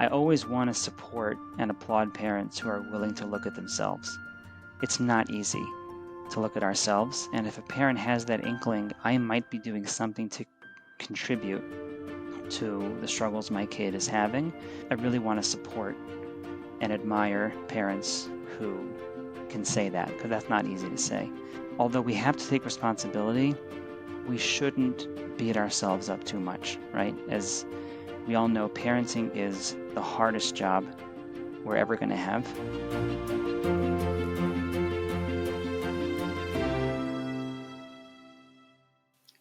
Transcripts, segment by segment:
I always want to support and applaud parents who are willing to look at themselves. It's not easy to look at ourselves, and if a parent has that inkling, I might be doing something to contribute to the struggles my kid is having. I really want to support and admire parents who can say that, because that's not easy to say. Although we have to take responsibility, we shouldn't beat ourselves up too much, right? As we all know, parenting is the hardest job we're ever going to have.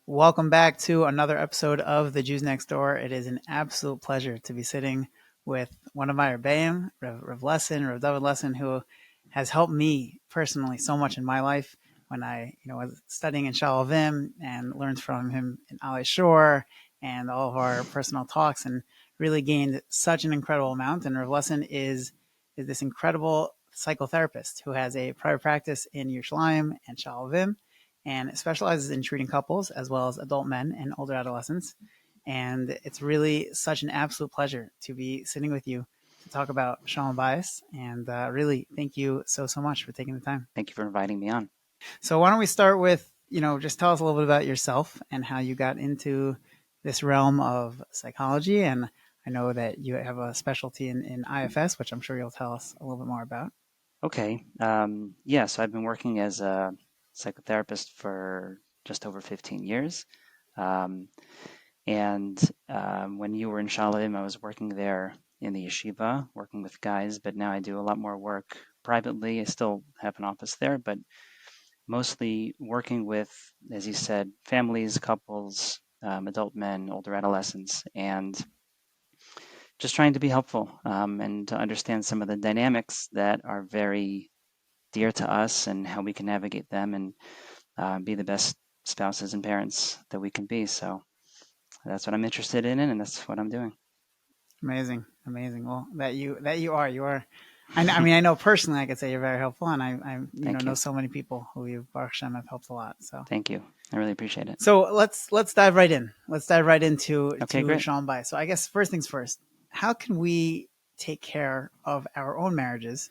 Welcome back to another episode of The Jews Next Door. It is an absolute pleasure to be sitting with one of my Rebbeim, Rav Lessin, Rav Dovid Lessin, who has helped me personally so much in my life when I was studying in Shalom and learned from him in Ali Shore and all of our personal talks, and really gained such an incredible amount. And Rav Lessin is this incredible psychotherapist who has a private practice in Yerushalayim and Shalom, and specializes in treating couples as well as adult men and older adolescents. And it's really such an absolute pleasure to be sitting with you to talk about Shalom Bayis. And really, thank you so much for taking the time. Thank you for inviting me on. So why don't we start with, just tell us a little bit about yourself and how you got into this realm of psychology. And I know that you have a specialty in IFS, which I'm sure you'll tell us a little bit more about. Okay. So I've been working as a psychotherapist for just over 15 years. When you were in Shalom, I was working there in the yeshiva, working with guys, but now I do a lot more work privately. I still have an office there, but mostly working with, as you said, families, couples, adult men, older adolescents, and just trying to be helpful and to understand some of the dynamics that are very dear to us and how we can navigate them and be the best spouses and parents that we can be. So that's what I'm interested in, and that's what I'm doing. Amazing. Well, that you are. I know personally, I could say you're very helpful, and I know so many people who you, Baruch Hashem, have helped a lot. So thank you. I really appreciate it. So let's dive right in. Let's dive right into great. Shalom Bayis. So I guess first things first, how can we take care of our own marriages?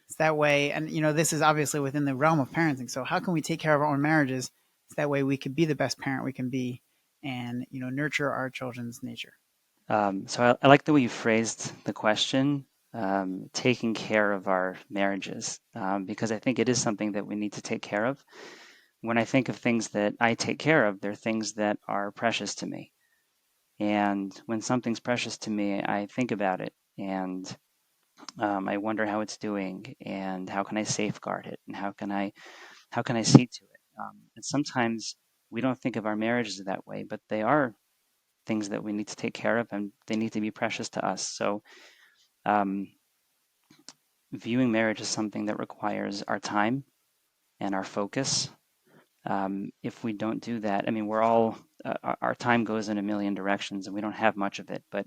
So that way, and this is obviously within the realm of parenting. So how can we take care of our own marriages? So that way we can be the best parent we can be, and nurture our children's nature. So I like the way you phrased the question, taking care of our marriages, because I think it is something that we need to take care of. When I think of things that I take care of, they're things that are precious to me. And when something's precious to me, I think about it, and I wonder how it's doing, and how can I safeguard it, and how can I see to it. And sometimes we don't think of our marriages that way, but they are things that we need to take care of, and they need to be precious to us. So viewing marriage as something that requires our time and our focus. If we don't do that, we're all, our time goes in a million directions and we don't have much of it. But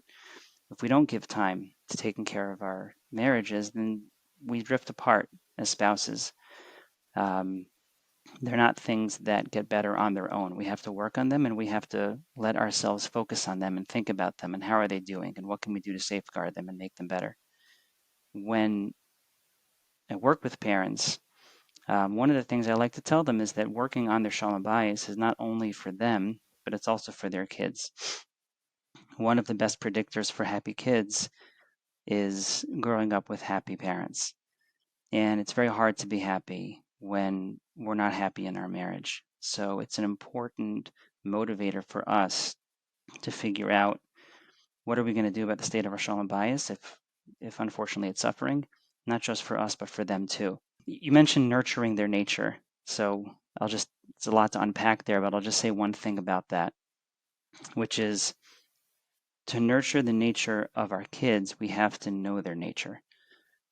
if we don't give time to taking care of our marriages, then we drift apart as spouses. They're not things that get better on their own. We have to work on them, and we have to let ourselves focus on them and think about them and how are they doing and what can we do to safeguard them and make them better. When I work with parents, one of the things I like to tell them is that working on their Shalom Bayis is not only for them, but it's also for their kids. One of the best predictors for happy kids is growing up with happy parents. And it's very hard to be happy when we're not happy in our marriage. So it's an important motivator for us to figure out what are we going to do about the state of our Shalom Bayis if unfortunately it's suffering, not just for us, but for them too. You mentioned nurturing their nature. So it's a lot to unpack there, but I'll just say one thing about that, which is to nurture the nature of our kids, we have to know their nature.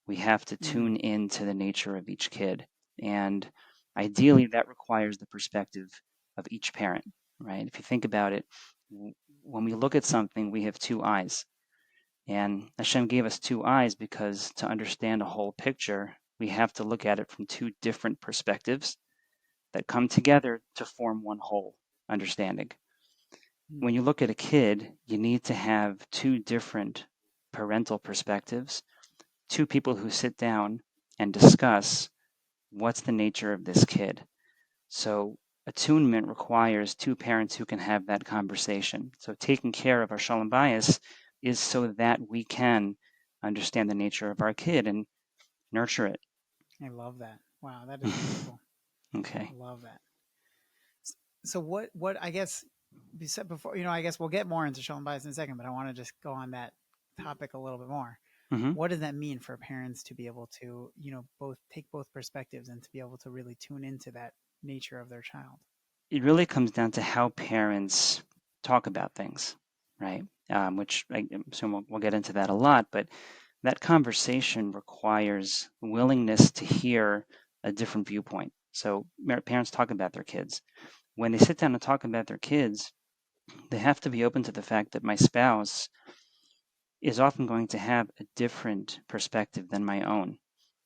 We have to tune into the nature of each kid. And ideally, that requires the perspective of each parent, right? If you think about it, when we look at something, we have two eyes. And Hashem gave us two eyes because to understand a whole picture, we have to look at it from two different perspectives that come together to form one whole understanding. When you look at a kid, you need to have two different parental perspectives, two people who sit down and discuss what's the nature of this kid. So attunement requires two parents who can have that conversation. So taking care of our Shalom Bayis is so that we can understand the nature of our kid and nurture it. I love that. Wow, that is beautiful. Okay. Love that. So what I guess you said before, I guess we'll get more into Shalom Bayis in a second, but I want to just go on that topic a little bit more. Mm-hmm. What does that mean for parents to be able to, both take both perspectives and to be able to really tune into that nature of their child? It really comes down to how parents talk about things, right? Which I assume we'll get into that a lot, but that conversation requires willingness to hear a different viewpoint. So parents talk about their kids. When they sit down and talk about their kids, they have to be open to the fact that my spouse is often going to have a different perspective than my own.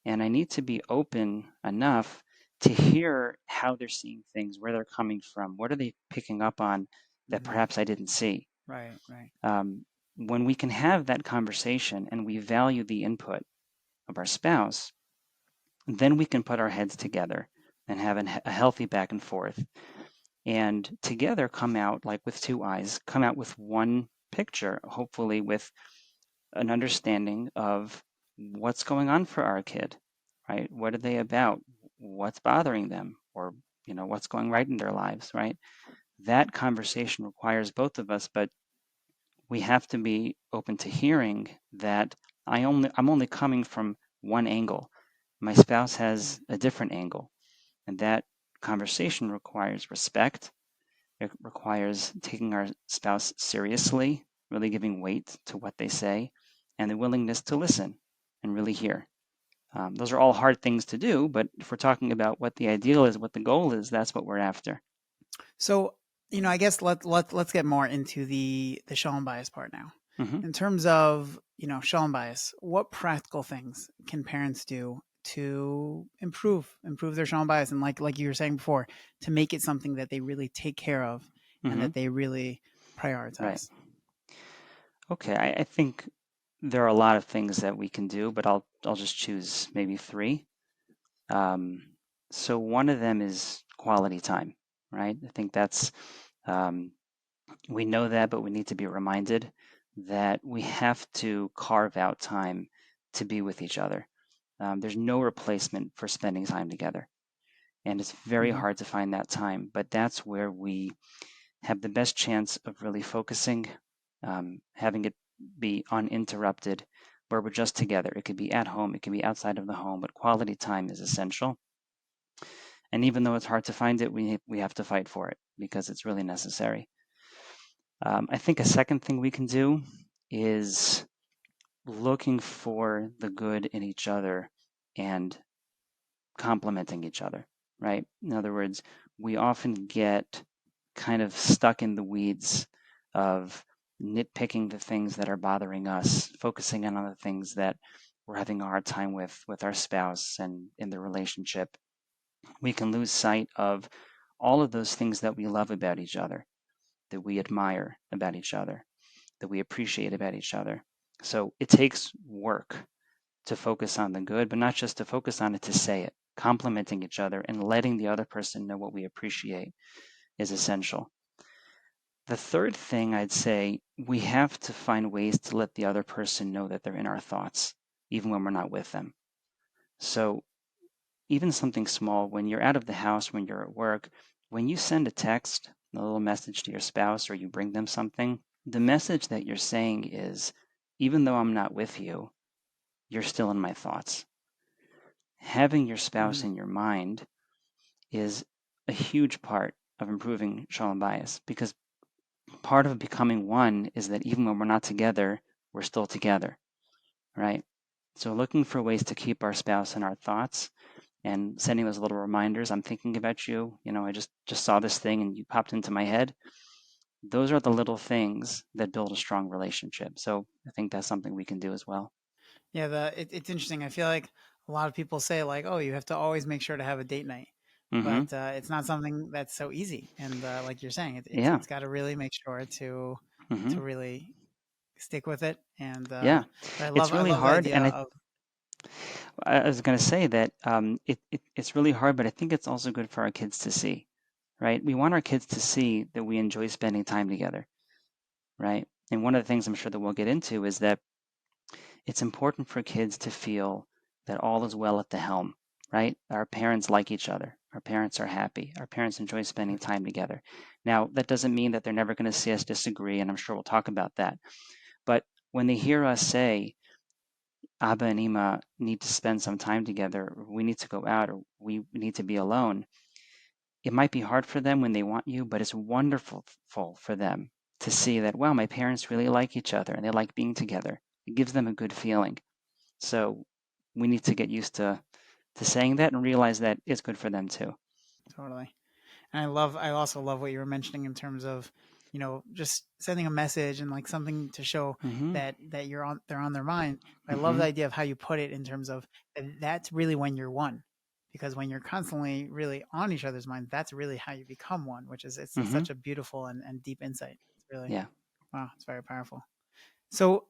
And I need to be open enough to hear how they're seeing things, where they're coming from, what are they picking up on that Mm-hmm. perhaps I didn't see. Right, right. When we can have that conversation and we value the input of our spouse, then we can put our heads together and have a healthy back and forth. And together come out like with two eyes, come out with one picture, hopefully with an understanding of what's going on for our kid, right? What are they about? What's bothering them? Or, what's going right in their lives, right? That conversation requires both of us, but we have to be open to hearing that I'm only coming from one angle. My spouse has a different angle, and that conversation requires respect. It requires taking our spouse seriously, really giving weight to what they say, and the willingness to listen and really hear. Those are all hard things to do, but if we're talking about what the ideal is, what the goal is, that's what we're after. So, I guess let's get more into the Shalom Bayis part now. Mm-hmm. In terms of, Shalom Bayis, what practical things can parents do to improve their Shalom Bayis, and like you were saying before, to make it something that they really take care of and Mm-hmm. that they really prioritize? Right. Okay, I think there are a lot of things that we can do, but I'll just choose maybe three. So one of them is quality time, right? I think that's we know that, but we need to be reminded that we have to carve out time to be with each other. There's no replacement for spending time together, and it's very Mm-hmm. hard to find that time. But that's where we have the best chance of really focusing, having it be uninterrupted, where we're just together. It could be at home, it could be outside of the home, but quality time is essential. And even though it's hard to find it, we have to fight for it because it's really necessary. I think a second thing we can do is looking for the good in each other and complementing each other, right? In other words, we often get kind of stuck in the weeds of nitpicking the things that are bothering us, focusing in on the things that we're having a hard time with our spouse and in the relationship. We can lose sight of all of those things that we love about each other, that we admire about each other, that we appreciate about each other. So it takes work to focus on the good, but not just to focus on it, to say it. Complimenting each other and letting the other person know what we appreciate is essential. The third thing I'd say, we have to find ways to let the other person know that they're in our thoughts, even when we're not with them. So even something small, when you're out of the house, when you're at work, when you send a text, a little message to your spouse, or you bring them something, the message that you're saying is, even though I'm not with you, you're still in my thoughts. Having your spouse Mm-hmm. in your mind is a huge part of improving Shalom Bayis, because part of becoming one is that even when we're not together, we're still together, right? So looking for ways to keep our spouse in our thoughts and sending those little reminders. I'm thinking about you. I just saw this thing and you popped into my head. Those are the little things that build a strong relationship. So I think that's something we can do as well. Yeah, it's interesting. I feel like a lot of people say like, "Oh, you have to always make sure to have a date night," Mm-hmm. but it's not something that's so easy. And like you're saying, Yeah. it's got to really make sure to Mm-hmm. really stick with it. And Yeah, but it's I really love the hard, idea and of I was going to say that it's really hard, but I think it's also good for our kids to see, right? We want our kids to see that we enjoy spending time together, right? And one of the things I'm sure that we'll get into is that it's important for kids to feel that all is well at the helm, right? Our parents like each other. Our parents are happy. Our parents enjoy spending time together. Now, that doesn't mean that they're never going to see us disagree, and I'm sure we'll talk about that. But when they hear us say, Abba and Ima need to spend some time together, or we need to go out, or we need to be alone, it might be hard for them when they want you, but it's wonderful for them to see that, wow, my parents really like each other and they like being together. It gives them a good feeling. So we need to get used to saying that and realize that it's good for them too. totally. And I also love what you were mentioning in terms of, just sending a message and like something to show Mm-hmm. that they're on their mind. I love Mm-hmm. the idea of how you put it in terms of that's really when you're one, because when you're constantly really on each other's mind, that's really how you become one, which is it's Mm-hmm. such a beautiful and deep insight. It's really, Yeah. wow, it's very powerful. So,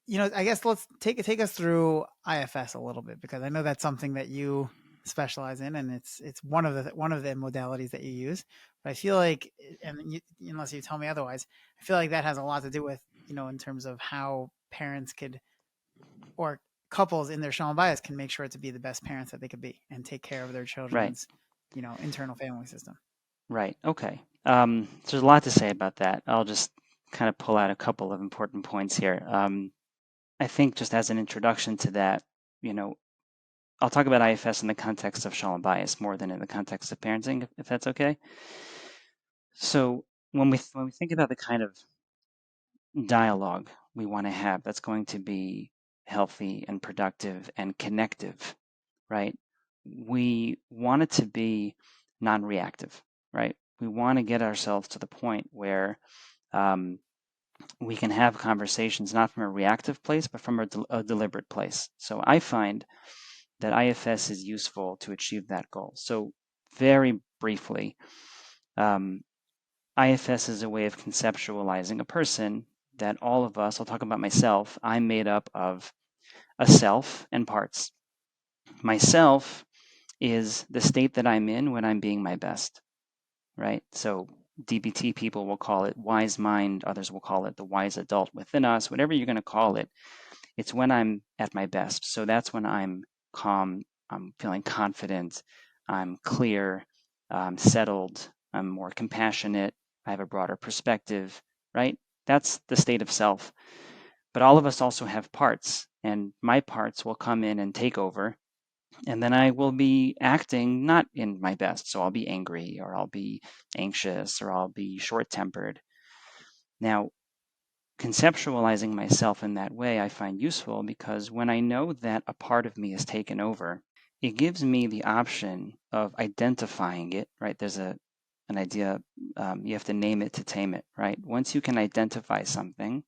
I guess let's take us through IFS a little bit, because I know that's something that you specialize in, and it's one of the modalities that you use. But I feel like, and unless you tell me otherwise, I feel like that has a lot to do with, in terms of how parents could, or couples in their Shalom Bayis can make sure to be the best parents that they could be and take care of their Right. children's, internal family system. Right. Okay. So there's a lot to say about that. I'll just kind of pull out a couple of important points here. I think just as an introduction to that, you know, I'll talk about IFS in the context of Shalom Bayis more than in the context of parenting, if that's okay. So when we think about the kind of dialogue we want to have that's going to be healthy and productive and connective, right? We want it to be non-reactive, right? We want to get ourselves to the point where um, we can have conversations not from a reactive place, but from a deliberate place. So I find that IFS is useful to achieve that goal. So very briefly, um, IFS is a way of conceptualizing a person that all of us, I'll talk about myself, I'm made up of a self and parts. Myself is the state that I'm in when I'm being my best, right? So DBT people will call it wise mind, others will call it the wise adult within us, whatever you're going to call it. It's when I'm at my best. So that's when I'm calm, I'm feeling confident, I'm clear, I'm settled, I'm more compassionate, I have a broader perspective, right? That's the state of self. But all of us also have parts, and my parts will come in and take over. And then I will be acting not in my best. So I'll be angry, or I'll be anxious, or I'll be short tempered. Now, conceptualizing myself in that way I find useful because when I know that a part of me is taken over, it gives me the option of identifying it, right? There's an idea, you have to name it to tame it, right? Once you can identify something,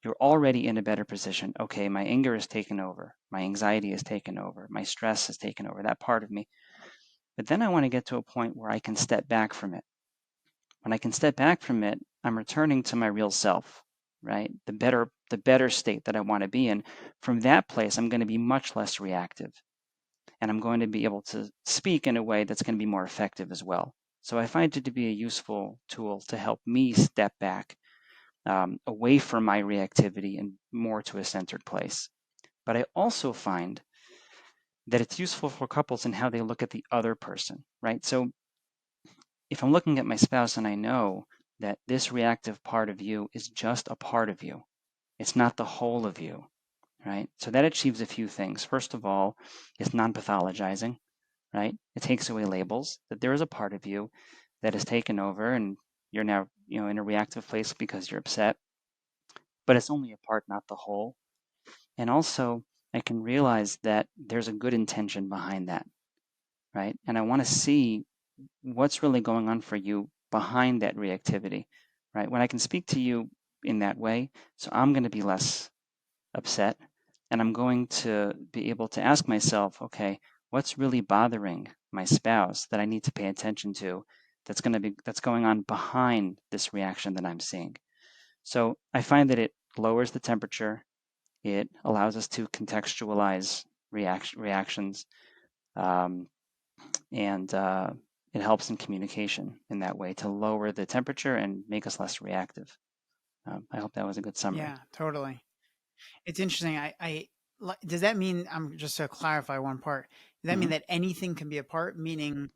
you're already in a better position. Okay, my anger is taken over, my anxiety is taken over, my stress is taken over, that part of me. But then I want to get to a point where I can step back from it. When I can step back from it, I'm returning to my real self, right? The better state that I want to be in. From that place, I'm going to be much less reactive, and I'm going to be able to speak in a way that's going to be more effective as well. So I find it to be a useful tool to help me step back away from my reactivity and more to a centered place. But I also find that it's useful for couples in how they look at the other person, right? So if I'm looking at my spouse and I know that this reactive part of you is just a part of you, it's not the whole of you, right? So that achieves a few things. First of all, it's non pathologizing, right? It takes away labels, that there is a part of you that is taken over and you're now, in a reactive place because you're upset, but it's only a part, not the whole. And also, I can realize that there's a good intention behind that, right? And I want to see what's really going on for you behind that reactivity, right? When I can speak to you in that way, so I'm going to be less upset and I'm going to be able to ask myself, okay, what's really bothering my spouse that I need to pay attention to that's going on behind this reaction that I'm seeing. So I find that it lowers the temperature. It allows us to contextualize reactions, and it helps in communication in that way to lower the temperature and make us less reactive. I hope that was a good summary. Yeah, totally. It's interesting. Does that mean, just to clarify one part, does that mean Mm-hmm. that anything can be a part? Meaning,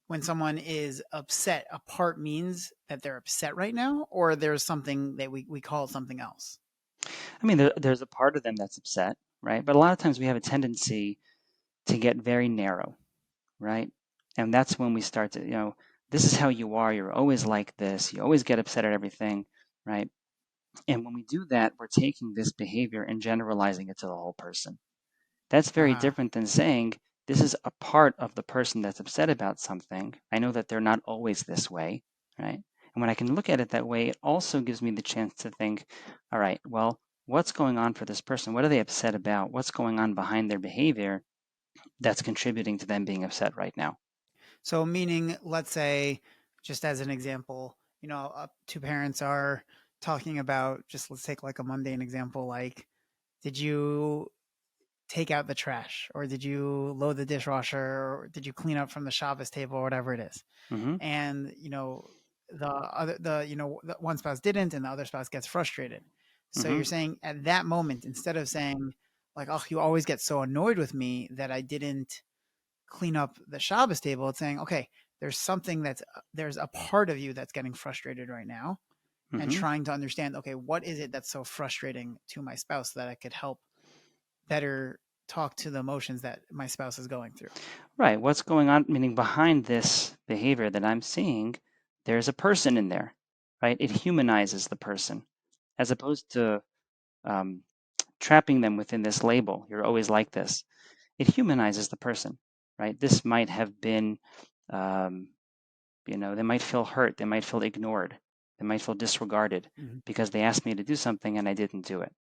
when someone is upset, a part means that they're upset right now, or there's something that we call something else? I mean, there's a part of them that's upset, right? But a lot of times we have a tendency to get very narrow, right? And that's when we start to, this is how you are. You're always like this. You always get upset at everything, right? And when we do that, we're taking this behavior and generalizing it to the whole person. That's very Uh-huh. different than saying, this is a part of the person that's upset about something. I know that they're not always this way, right? And when I can look at it that way, it also gives me the chance to think, all right, well, what's going on for this person? What are they upset about? What's going on behind their behavior that's contributing to them being upset right now? So, meaning, let's say, just as an example, two parents are talking about, just let's take like a mundane example, like, did you take out the trash, or did you load the dishwasher, or did you clean up from the Shabbos table, or whatever it is? Mm-hmm. And the one spouse didn't, and the other spouse gets frustrated. So Mm-hmm. you're saying, at that moment, instead of saying like, oh, you always get so annoyed with me that I didn't clean up the Shabbos table, it's saying, okay, there's a part of you that's getting frustrated right now, and Mm-hmm. trying to understand, okay, what is it that's so frustrating to my spouse, so that I could help better talk to the emotions that my spouse is going through. Right. What's going on? Meaning behind this behavior that I'm seeing, there's a person in there, right? It humanizes the person as opposed to um, trapping them within this label. You're always like this. It humanizes the person, right? This might have been, um, they might feel hurt. They might feel ignored. They might feel disregarded Mhm. because they asked me to do something and I didn't do it,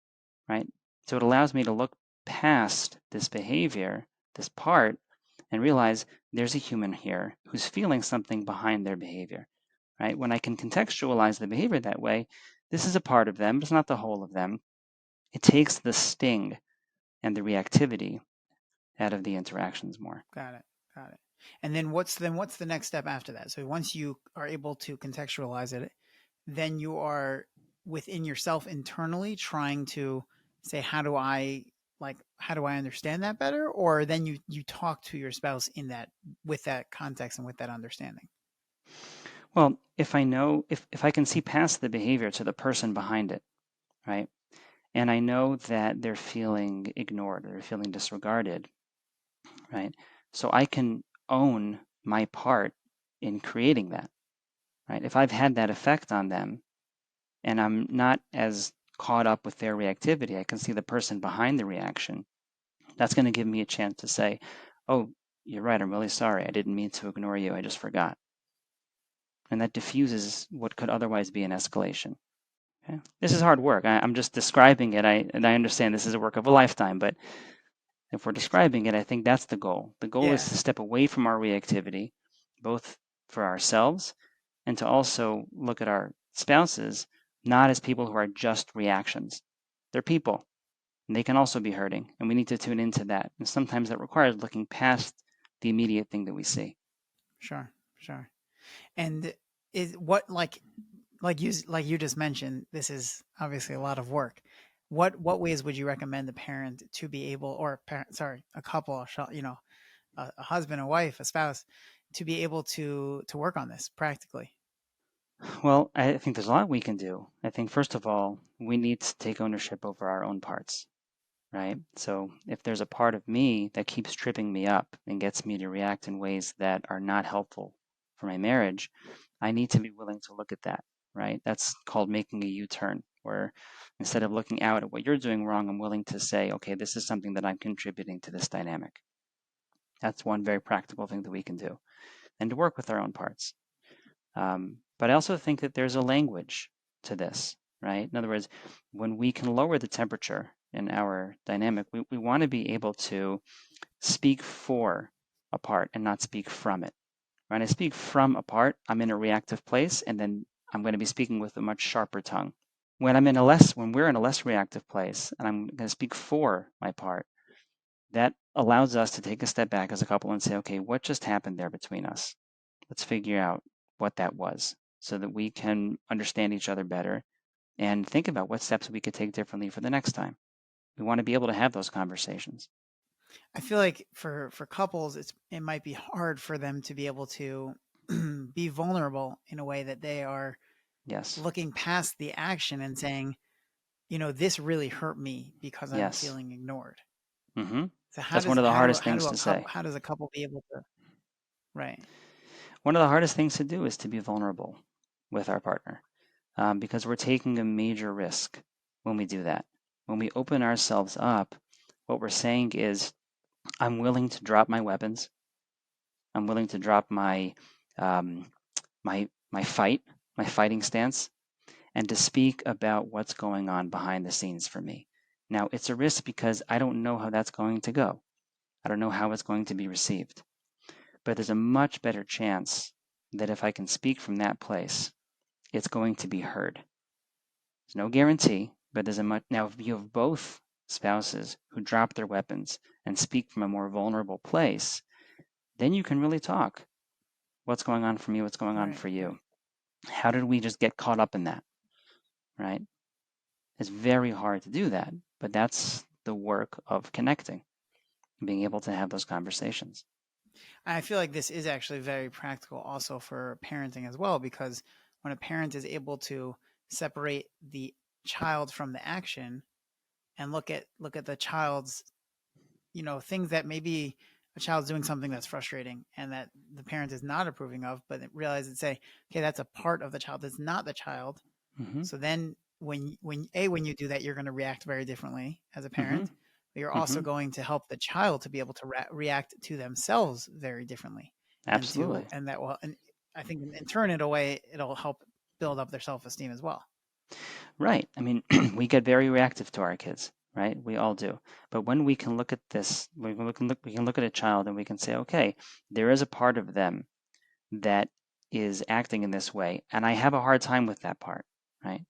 right? So it allows me to look past this behavior, this part, and realize there's a human here who's feeling something behind their behavior, right? When I can contextualize the behavior that way, this is a part of them, but it's not the whole of them. It takes the sting and the reactivity out of the interactions more. Got it. Got it. And then what's the next step after that? So once you are able to contextualize it, then you are within yourself internally trying to say, how do I understand that better? Or then you talk to your spouse in that, with that context and with that understanding. Well, if I know, if I can see past the behavior to the person behind it, right? And I know that they're feeling ignored or they're feeling disregarded, right? So I can own my part in creating that, right? If I've had that effect on them and I'm not as caught up with their reactivity, I can see the person behind the reaction. That's going to give me a chance to say, oh, you're right. I'm really sorry. I didn't mean to ignore you. I just forgot. And that diffuses what could otherwise be an escalation. Okay? This is hard work. I'm just describing it. And I understand this is a work of a lifetime, but if we're describing it, I think that's the goal. The goal is Yeah, to step away from our reactivity, both for ourselves and to also look at our spouses not as people who are just reactions. They're people, and they can also be hurting, and we need to tune into that. And sometimes that requires looking past the immediate thing that we see. sure, sure. And is what like you just mentioned, this is obviously a lot of work. What ways would you recommend a parent to be able, or parent, sorry, a couple, a husband, a wife, a spouse, to be able to work on this practically? Well, I think there's a lot we can do. I think, first of all, we need to take ownership over our own parts, right? So if there's a part of me that keeps tripping me up and gets me to react in ways that are not helpful for my marriage, I need to be willing to look at that, right? That's called making a U-turn, where instead of looking out at what you're doing wrong, I'm willing to say, okay, this is something that I'm contributing to this dynamic. That's one very practical thing that we can do, and to work with our own parts. But I also think that there's a language to this, right? In other words, when we can lower the temperature in our dynamic, we want to be able to speak for a part and not speak from it. When I speak from a part, I'm in a reactive place, and then I'm going to be speaking with a much sharper tongue. When we're in a less reactive place, and I'm going to speak for my part, that allows us to take a step back as a couple and say, okay, what just happened there between us? Let's figure out what that was so that we can understand each other better and think about what steps we could take differently for the next time. We want to be able to have those conversations. I feel like for couples, it might be hard for them to be able to be vulnerable in a way that they are Yes. looking past the action and saying, this really hurt me because I'm Yes. feeling ignored. Mm-hmm. So That's one of the hardest things to say. how does a couple be able to, right? One of the hardest things to do is to be vulnerable with our partner, because we're taking a major risk when we do that. When we open ourselves up, what we're saying is, I'm willing to drop my weapons. I'm willing to drop my um, my fighting stance, and to speak about what's going on behind the scenes for me. Now, it's a risk because I don't know how that's going to go. I don't know how it's going to be received. But there's a much better chance that if I can speak from that place, it's going to be heard. There's no guarantee, but there's a much. Now, if you have both spouses who drop their weapons and speak from a more vulnerable place, then you can really talk. What's going on for me? What's going on Right, for you? right. How did we just get caught up in that? Right? It's very hard to do that, but that's the work of connecting, being able to have those conversations. I feel like this is actually very practical also for parenting as well, because when a parent is able to separate the child from the action and look at the child's, things that maybe a child's doing something that's frustrating and that the parent is not approving of, but realize and say, okay, that's a part of the child. That's not the child. Mm-hmm. So then when you do that, you're going to react very differently as a Mm-hmm. parent, but you're also Mm-hmm. going to help the child to be able to react to themselves very differently, Absolutely. and that will, and I think in turn, in a way, it'll help build up their self-esteem as well. Right. I mean, we get very reactive to our kids, right? We all do. But when we can look at this, we can look at a child and we can say, okay, there is a part of them that is acting in this way, and I have a hard time with that part, right?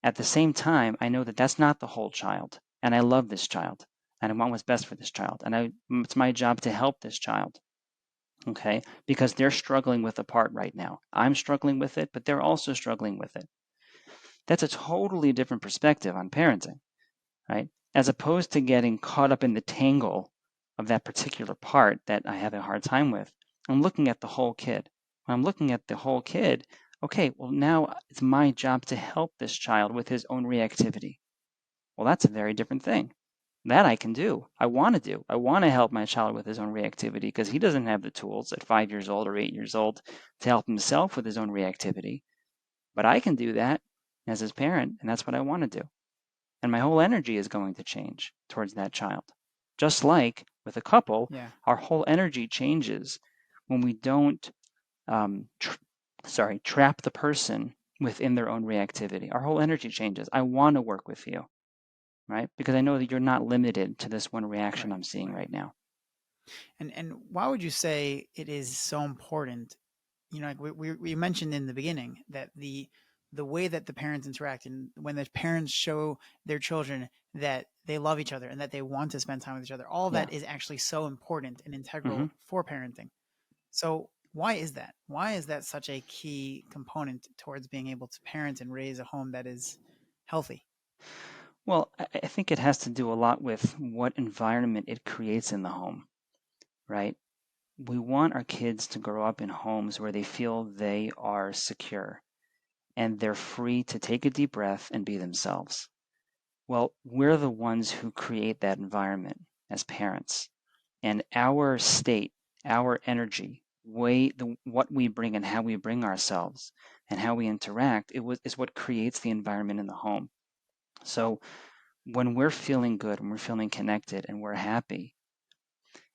At the same time, I know that that's not the whole child, and I love this child, and I want what's best for this child, and it's my job to help this child, okay? Because they're struggling with a part right now. I'm struggling with it, but they're also struggling with it. That's a totally different perspective on parenting, right? As opposed to getting caught up in the tangle of that particular part that I have a hard time with. I'm looking at the whole kid. When I'm looking at the whole kid, okay, well, now it's my job to help this child with his own reactivity. Well, that's a very different thing. That I can do. I want to do. I want to help my child with his own reactivity because he doesn't have the tools at 5 years old or 8 years old to help himself with his own reactivity. But I can do that as his parent, and that's what I want to do. And my whole energy is going to change towards that child. Just like with a couple, Yeah. our whole energy changes when we don't trap the person within their own reactivity. Our whole energy changes. I want to work with you, right? Because I know that you're not limited to this one reaction Right, I'm seeing right. right now. And why would you say it is so important? Like we mentioned in the beginning that the way that the parents interact and when the parents show their children that they love each other and that they want to spend time with each other, all Yeah. that is actually so important and Mm-hmm. integral for parenting. So why is that? Why is that such a key component towards being able to parent and raise a home that is healthy? Well, I think it has to do a lot with what environment it creates in the home, right? We want our kids to grow up in homes where they feel they are secure and they're free to take a deep breath and be themselves. Well, we're the ones who create that environment as parents. And our state, our energy, what we bring and how we bring ourselves and how we interact, is what creates the environment in the home. So when we're feeling good, when we're feeling connected and we're happy,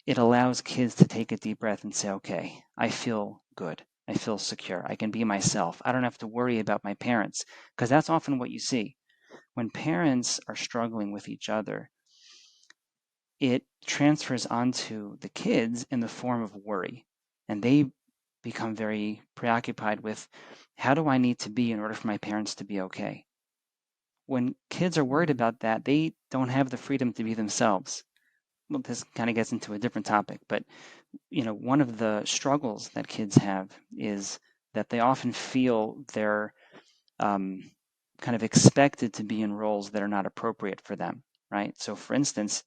it allows kids to take a deep breath and say, okay, I feel good. I feel secure. I can be myself. I don't have to worry about my parents. Because that's often what you see. When parents are struggling with each other, it transfers onto the kids in the form of worry. And they become very preoccupied with how do I need to be in order for my parents to be okay? when kids are worried about that, they don't have the freedom to be themselves. Well, this kind of gets into a different topic, but one of the struggles that kids have is that they often feel they're kind of expected to be in roles that are not appropriate for them, right? So, for instance,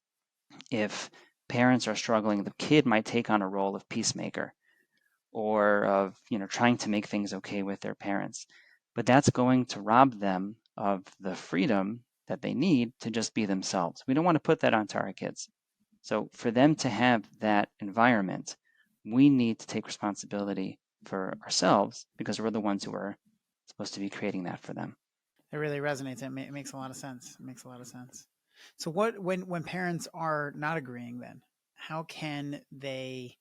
if parents are struggling, the kid might take on a role of peacemaker or of trying to make things okay with their parents, but that's going to rob them of the freedom that they need to just be themselves. We don't want to put that onto our kids. So for them to have that environment, we need to take responsibility for ourselves because we're the ones who are supposed to be creating that for them. It really resonates. It makes a lot of sense. It makes a lot of sense. So when parents are not agreeing, then how can they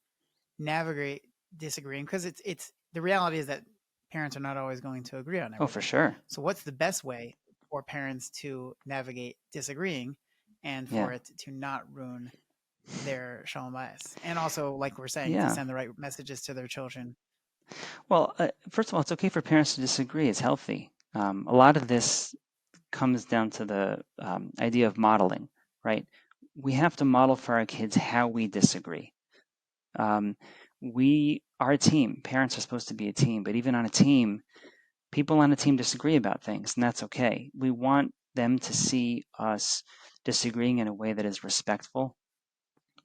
navigate disagreeing? Because it's the reality is that parents are not always going to agree on everything. Oh, for sure. So what's the best way for parents to navigate disagreeing and for it to not ruin their Shalom Bayis? And also, like we're saying, to send the right messages to their children. Well, first of all, it's okay for parents to disagree. It's healthy. A lot of this comes down to the idea of modeling, right? We have to model for our kids how we disagree. We are a team. Parents are supposed to be a team, but even on a team, people on a team disagree about things, and that's okay. We want them to see us disagreeing in a way that is respectful,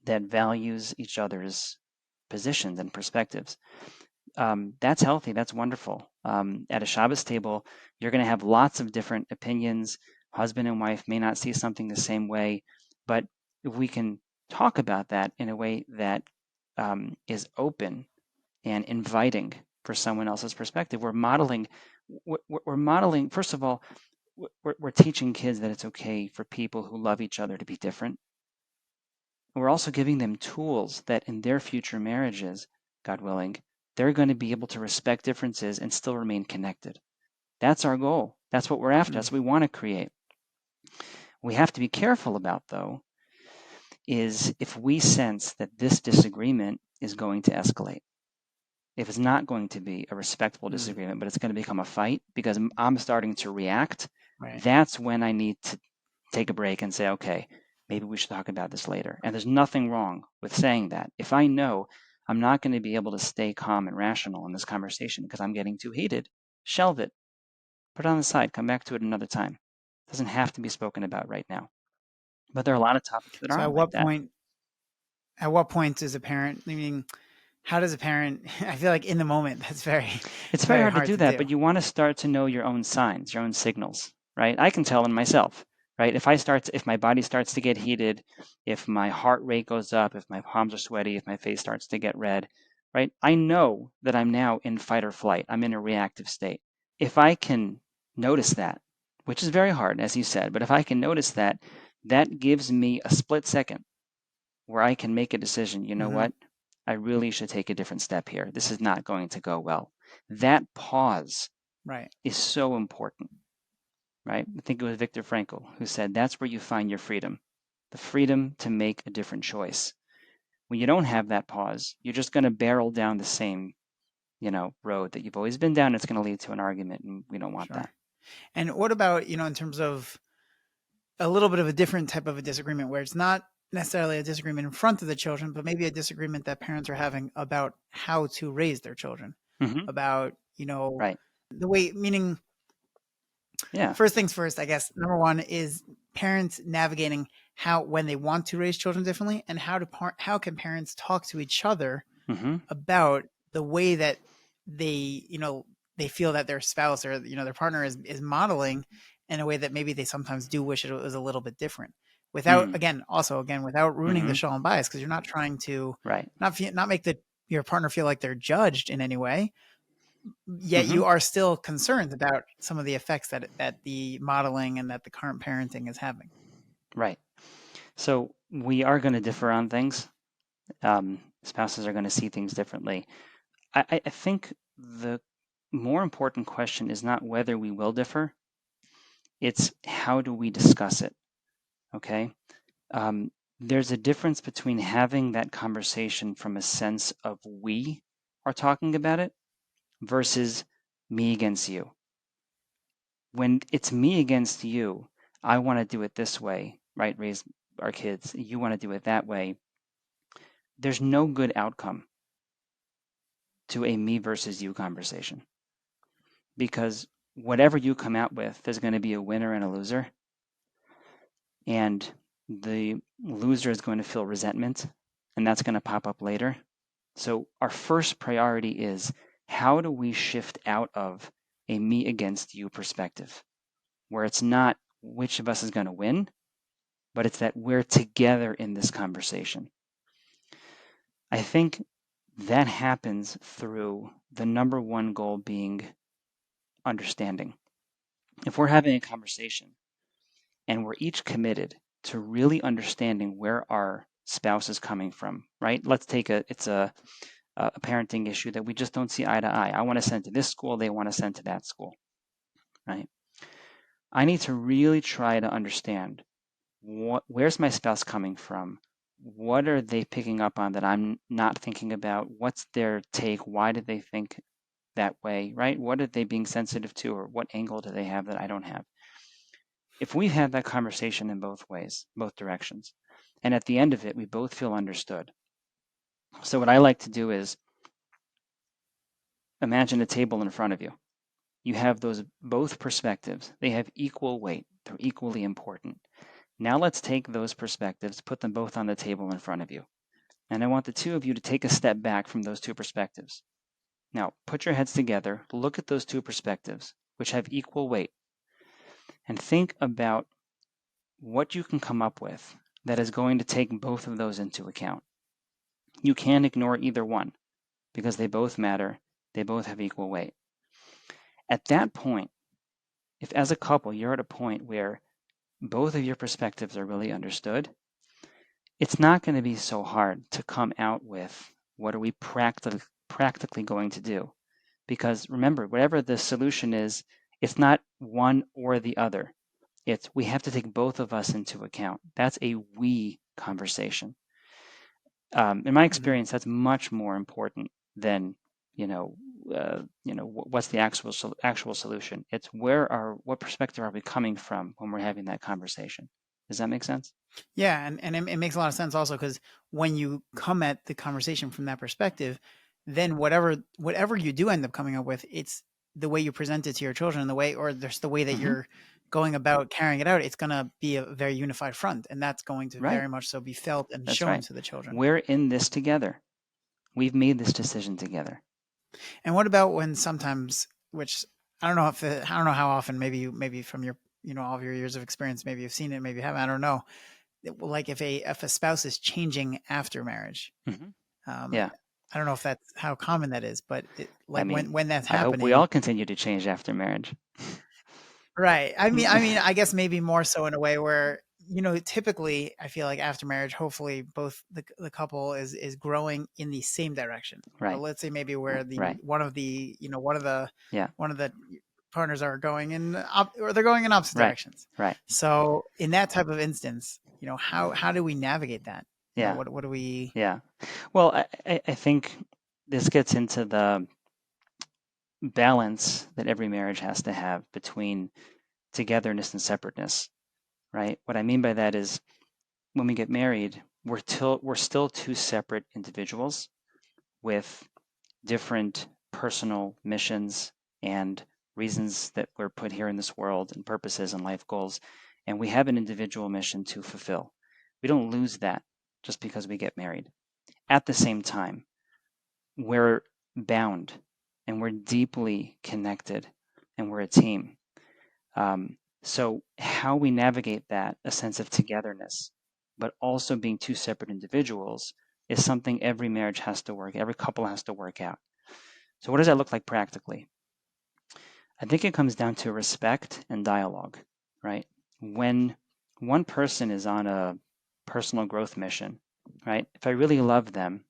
that values each other's positions and perspectives. That's healthy. That's wonderful. At a Shabbos table, you're going to have lots of different opinions. Husband and wife may not see something the same way, but if we can talk about that in a way that is open and inviting for someone else's perspective, we're modeling. First of all, we're teaching kids that it's okay for people who love each other to be different. We're also giving them tools that in their future marriages, God willing, they're going to be able to respect differences and still remain connected. That's our goal. That's what we're after. That's what we want to create. We have to be careful about, though, is if we sense that this disagreement is going to escalate. If it's not going to be a respectful disagreement, but it's going to become a fight because I'm starting to react, that's when I need to take a break and say, okay, maybe we should talk about this later. And there's nothing wrong with saying that. If I know I'm not going to be able to stay calm and rational in this conversation because I'm getting too heated, shelve it. Put it on the side. Come back to it another time. It doesn't have to be spoken about right now. But there are a lot of topics that aren't like that. At what point does a parent, how does a parent, I feel like in the moment, it's very hard to do that, but you want to start to know your own signs, your own signals, right? I can tell in myself, right? If my body starts to get heated, if my heart rate goes up, if my palms are sweaty, if my face starts to get red, right? I know that I'm now in fight or flight. I'm in a reactive state. If I can notice that, which is very hard, as you said, but if I can notice that, that gives me a split second where I can make a decision. You know what? I really should take a different step here. This is not going to go well. That pause is so important, right? I think it was Viktor Frankl who said that's where you find your freedom, the freedom to make a different choice. When you don't have that pause, you're just going to barrel down the same, road that you've always been down. It's going to lead to an argument, and we don't want that. And what about, in terms of a little bit of a different type of a disagreement where it's not necessarily a disagreement in front of the children, but maybe a disagreement that parents are having about how to raise their children, about, the way, meaning, first things first, I guess, number one is parents navigating when they want to raise children differently, and how can parents talk to each other about the way that they, they feel that their spouse or, their partner is modeling in a way that maybe they sometimes do wish it was a little bit different without, without ruining the Shalom Bayis, because you're not trying to not make your partner feel like they're judged in any way, yet you are still concerned about some of the effects that the modeling and that the current parenting is having. Right. So we are going to differ on things. Spouses are going to see things differently. I think the more important question is not whether we will differ. It's how do we discuss it, okay? There's a difference between having that conversation from a sense of we are talking about it versus me against you. When it's me against you, I want to do it this way, right? Raise our kids. You want to do it that way. There's no good outcome to a me versus you conversation, because whatever you come out with, there's going to be a winner and a loser. And the loser is going to feel resentment, and that's going to pop up later. So our first priority is, how do we shift out of a me against you perspective, where it's not which of us is going to win, but it's that we're together in this conversation. I think that happens through the number one goal being understanding. If we're having a conversation and we're each committed to really understanding where our spouse is coming from, right? Let's take it's a parenting issue that we just don't see eye to eye. I want to send to this school, they want to send to that school, right? I need to really try to understand where's my spouse coming from? What are they picking up on that I'm not thinking about? What's their take? Why did they think that way, right? What are they being sensitive to, or what angle do they have that I don't have? If we've had that conversation in both ways, both directions, and at the end of it, we both feel understood. So what I like to do is imagine a table in front of you. You have those both perspectives. They have equal weight. They're equally important. Now let's take those perspectives, put them both on the table in front of you. And I want the two of you to take a step back from those two perspectives. Now, put your heads together, look at those two perspectives, which have equal weight, and think about what you can come up with that is going to take both of those into account. You can't ignore either one, because they both matter, they both have equal weight. At that point, if as a couple you're at a point where both of your perspectives are really understood, it's not going to be so hard to come out with, what are we practically going to do? Because remember, whatever the solution is, it's not one or the other. It's, we have to take both of us into account. That's a we conversation. In my experience, that's much more important than what's the actual solution. It's what perspective are we coming from when we're having that conversation. Does that make sense? Yeah, and it makes a lot of sense also, because when you come at the conversation from that perspective, then whatever you do end up coming up with, it's the way you present it to your children, the way, or there's the way that you're going about carrying it out. It's going to be a very unified front, and that's going to very much so be felt and shown to the children. We're in this together. We've made this decision together. And what about when sometimes, which I don't know how often, maybe from your all of your years of experience, maybe you've seen it, maybe you haven't, I don't know. Like if a spouse is changing after marriage, yeah, I don't know if that's how common that is, but when that's happening, I hope we all continue to change after marriage. Right. I mean, I guess maybe more so in a way where, typically I feel like after marriage, hopefully both the couple is growing in the same direction. Right. But let's say maybe where one of the partners are going or they're going in opposite directions. Right. So in that type of instance, how do we navigate that? Yeah. What do we? Yeah. Well, I think this gets into the balance that every marriage has to have between togetherness and separateness, right? What I mean by that is, when we get married, we're still two separate individuals with different personal missions and reasons that we're put here in this world, and purposes and life goals, and we have an individual mission to fulfill. We don't lose that just because we get married. At the same time, we're bound and we're deeply connected and we're a team. So how we navigate that, a sense of togetherness, but also being two separate individuals, is something every marriage has to every couple has to work out. So what does that look like practically? I think it comes down to respect and dialogue, right? When one person is on a personal growth mission, right? If I really love them,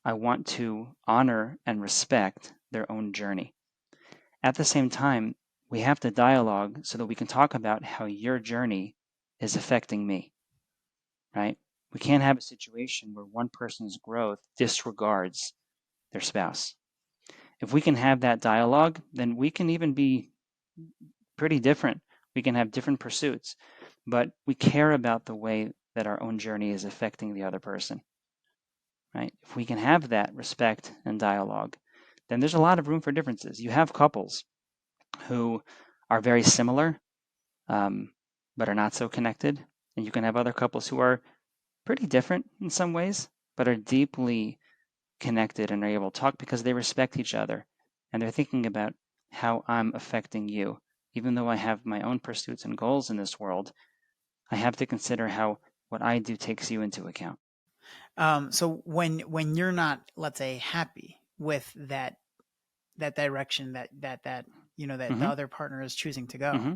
I want to honor and respect their own journey. At the same time, we have to dialogue so that we can talk about how your journey is affecting me, right? We can't have a situation where one person's growth disregards their spouse. If we can have that dialogue, then we can even be pretty different. We can have different pursuits, but we care about the way that our own journey is affecting the other person, right? If we can have that respect and dialogue, then there's a lot of room for differences. You have couples who are very similar, but are not so connected. And you can have other couples who are pretty different in some ways, but are deeply connected and are able to talk because they respect each other. And they're thinking about how I'm affecting you. Even though I have my own pursuits and goals in this world, I have to consider how what I do takes you into account. So when you're not, let's say, happy with that direction that that the Mm-hmm. other partner is choosing to go, Mm-hmm.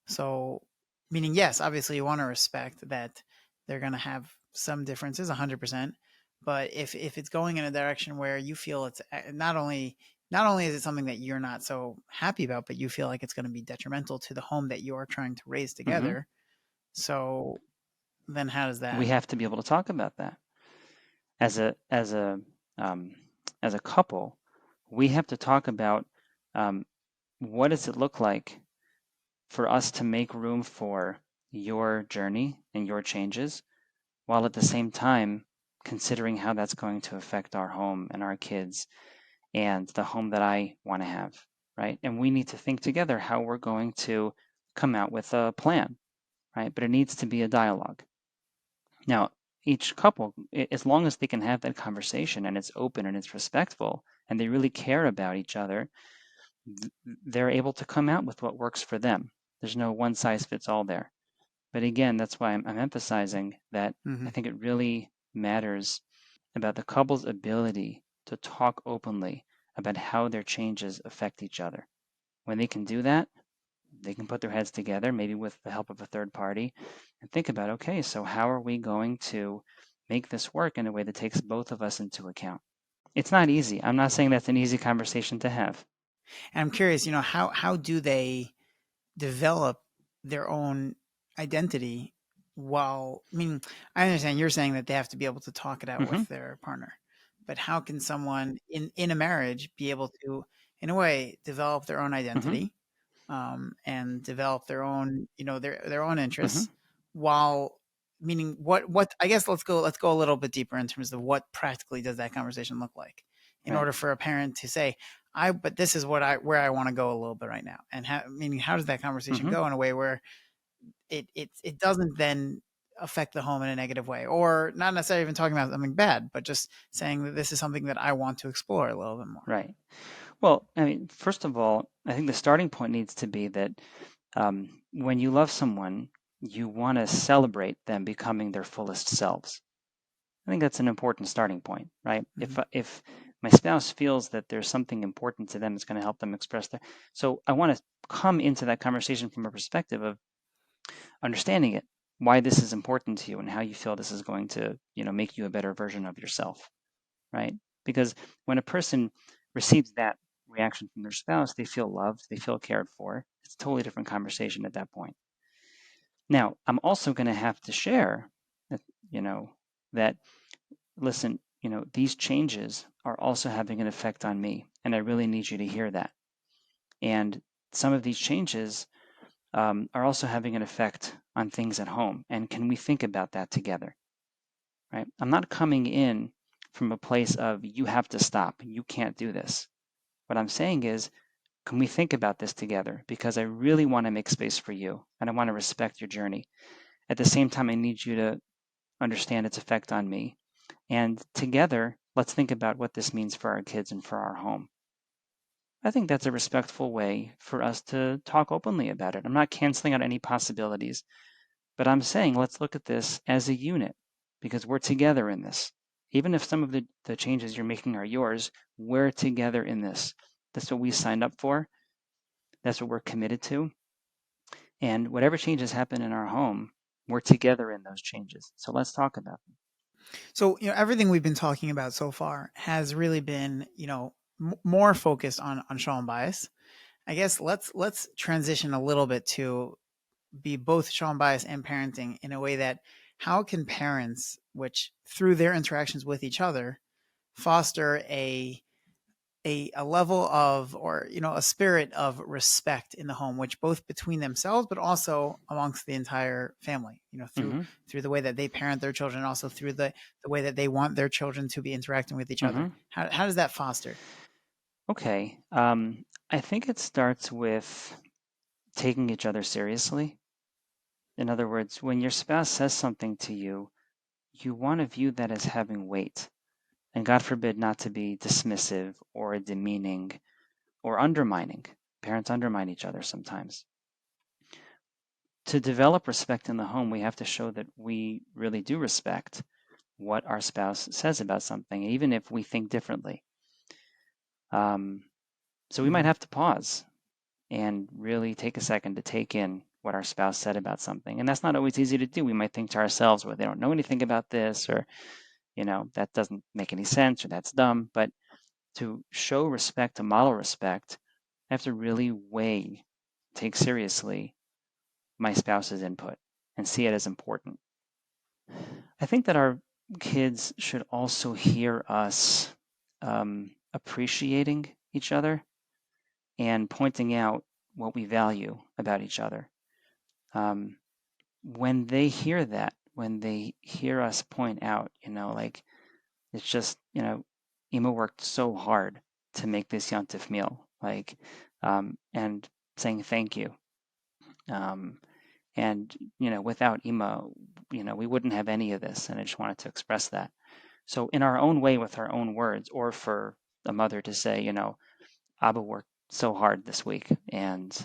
so meaning, yes, obviously you want to respect that they're going to have some differences, 100%. But if it's going in a direction where you feel it's not only is it something that you're not so happy about, but you feel like it's going to be detrimental to the home that you're trying to raise Mm-hmm. together, so then how does We that? have to be able to talk about that as um, a couple. We have to talk about um, what does it look like for us to make room for your journey and your changes, while at the same time considering how that's going to affect our home and our kids and the home that I want to have, right? And we need to think together how we're going to come out with a plan, right? But it needs to be a dialogue. Now, each couple, as long as they can have that conversation and it's open and it's respectful and they really care about each other, they're able to come out with what works for them. There's no one size fits all there. But again, that's why I'm emphasizing that Mm-hmm. I think it really matters about the couple's ability to talk openly about how their changes affect each other. When they can do that, they can put their heads together, maybe with the help of a third party, and think about, okay, so how are we going to make this work in a way that takes both of us into account? It's not easy. I'm not saying that's an easy conversation to have. And I'm curious, how do they develop their own identity? While, I mean, I understand you're saying that they have to be able to talk it out Hmm. with their partner, but how can someone in a marriage be able to, in a way, develop their own Hmm. identity, and develop their own, their own Hmm. interests, while, meaning, what I guess let's go a little bit deeper in terms of what practically does that conversation look like, in Right. order for a parent to say, but this is where I want to go a little bit right now. And meaning, how does that conversation Hmm. go in a way where it doesn't then affect the home in a negative way, or not necessarily even talking about something bad, but just saying that this is something that I want to explore a little bit more. Right. Well, I mean, first of all, I think the starting point needs to be that when you love someone, you want to celebrate them becoming their fullest selves. I think that's an important starting point, right? Mm-hmm. If my spouse feels that there's something important to them that's going to help them express their, so I want to come into that conversation from a perspective of understanding it, why this is important to you, and how you feel this is going to, make you a better version of yourself, right? Because when a person receives that reaction from their spouse, they feel loved, they feel cared for. It's a totally different conversation at that point. Now, I'm also going to have to share that, you know, that listen, these changes are also having an effect on me, and I really need you to hear that. And some of these changes are also having an effect on things at home. And can we think about that together? Right? I'm not coming in from a place of you have to stop, you can't do this. What I'm saying is, can we think about this together? Because I really want to make space for you and I want to respect your journey. At the same time, I need you to understand its effect on me. And together, let's think about what this means for our kids and for our home. I think that's a respectful way for us to talk openly about it. I'm not canceling out any possibilities, but I'm saying let's look at this as a unit because we're together in this. Even if some of the changes you're making are yours, we're together in this. That's what we signed up for. That's what we're committed to. And whatever changes happen in our home, we're together in those changes. So let's talk about them. So, everything we've been talking about so far has really been, more focused on Shalom Bayis. I guess let's transition a little bit to be both Shalom Bayis and parenting in a way that, how can parents, which through their interactions with each other, foster a level of, or a spirit of respect in the home, which both between themselves but also amongst the entire family, through the way that they parent their children, also through the way that they want their children to be interacting with each other. How does that foster? Okay. I think it starts with taking each other seriously. In other words, when your spouse says something to you, you want to view that as having weight. And God forbid not to be dismissive or demeaning or undermining. Parents undermine each other sometimes. To develop respect in the home, we have to show that we really do respect what our spouse says about something, even if we think differently. So we might have to pause and really take a second to take in what our spouse said about something. And that's not always easy to do. We might think to ourselves, well, they don't know anything about this, or, that doesn't make any sense, or that's dumb. But to show respect, to model respect, I have to really take seriously my spouse's input and see it as important. I think that our kids should also hear us appreciating each other and pointing out what we value about each other. When they hear that, when they hear us point out, like, it's just, Ima worked so hard to make this Yontif meal, like, and saying thank you. And, without Ima, we wouldn't have any of this. And I just wanted to express that. So in our own way, with our own words, or for a mother to say, Abba worked so hard this week, and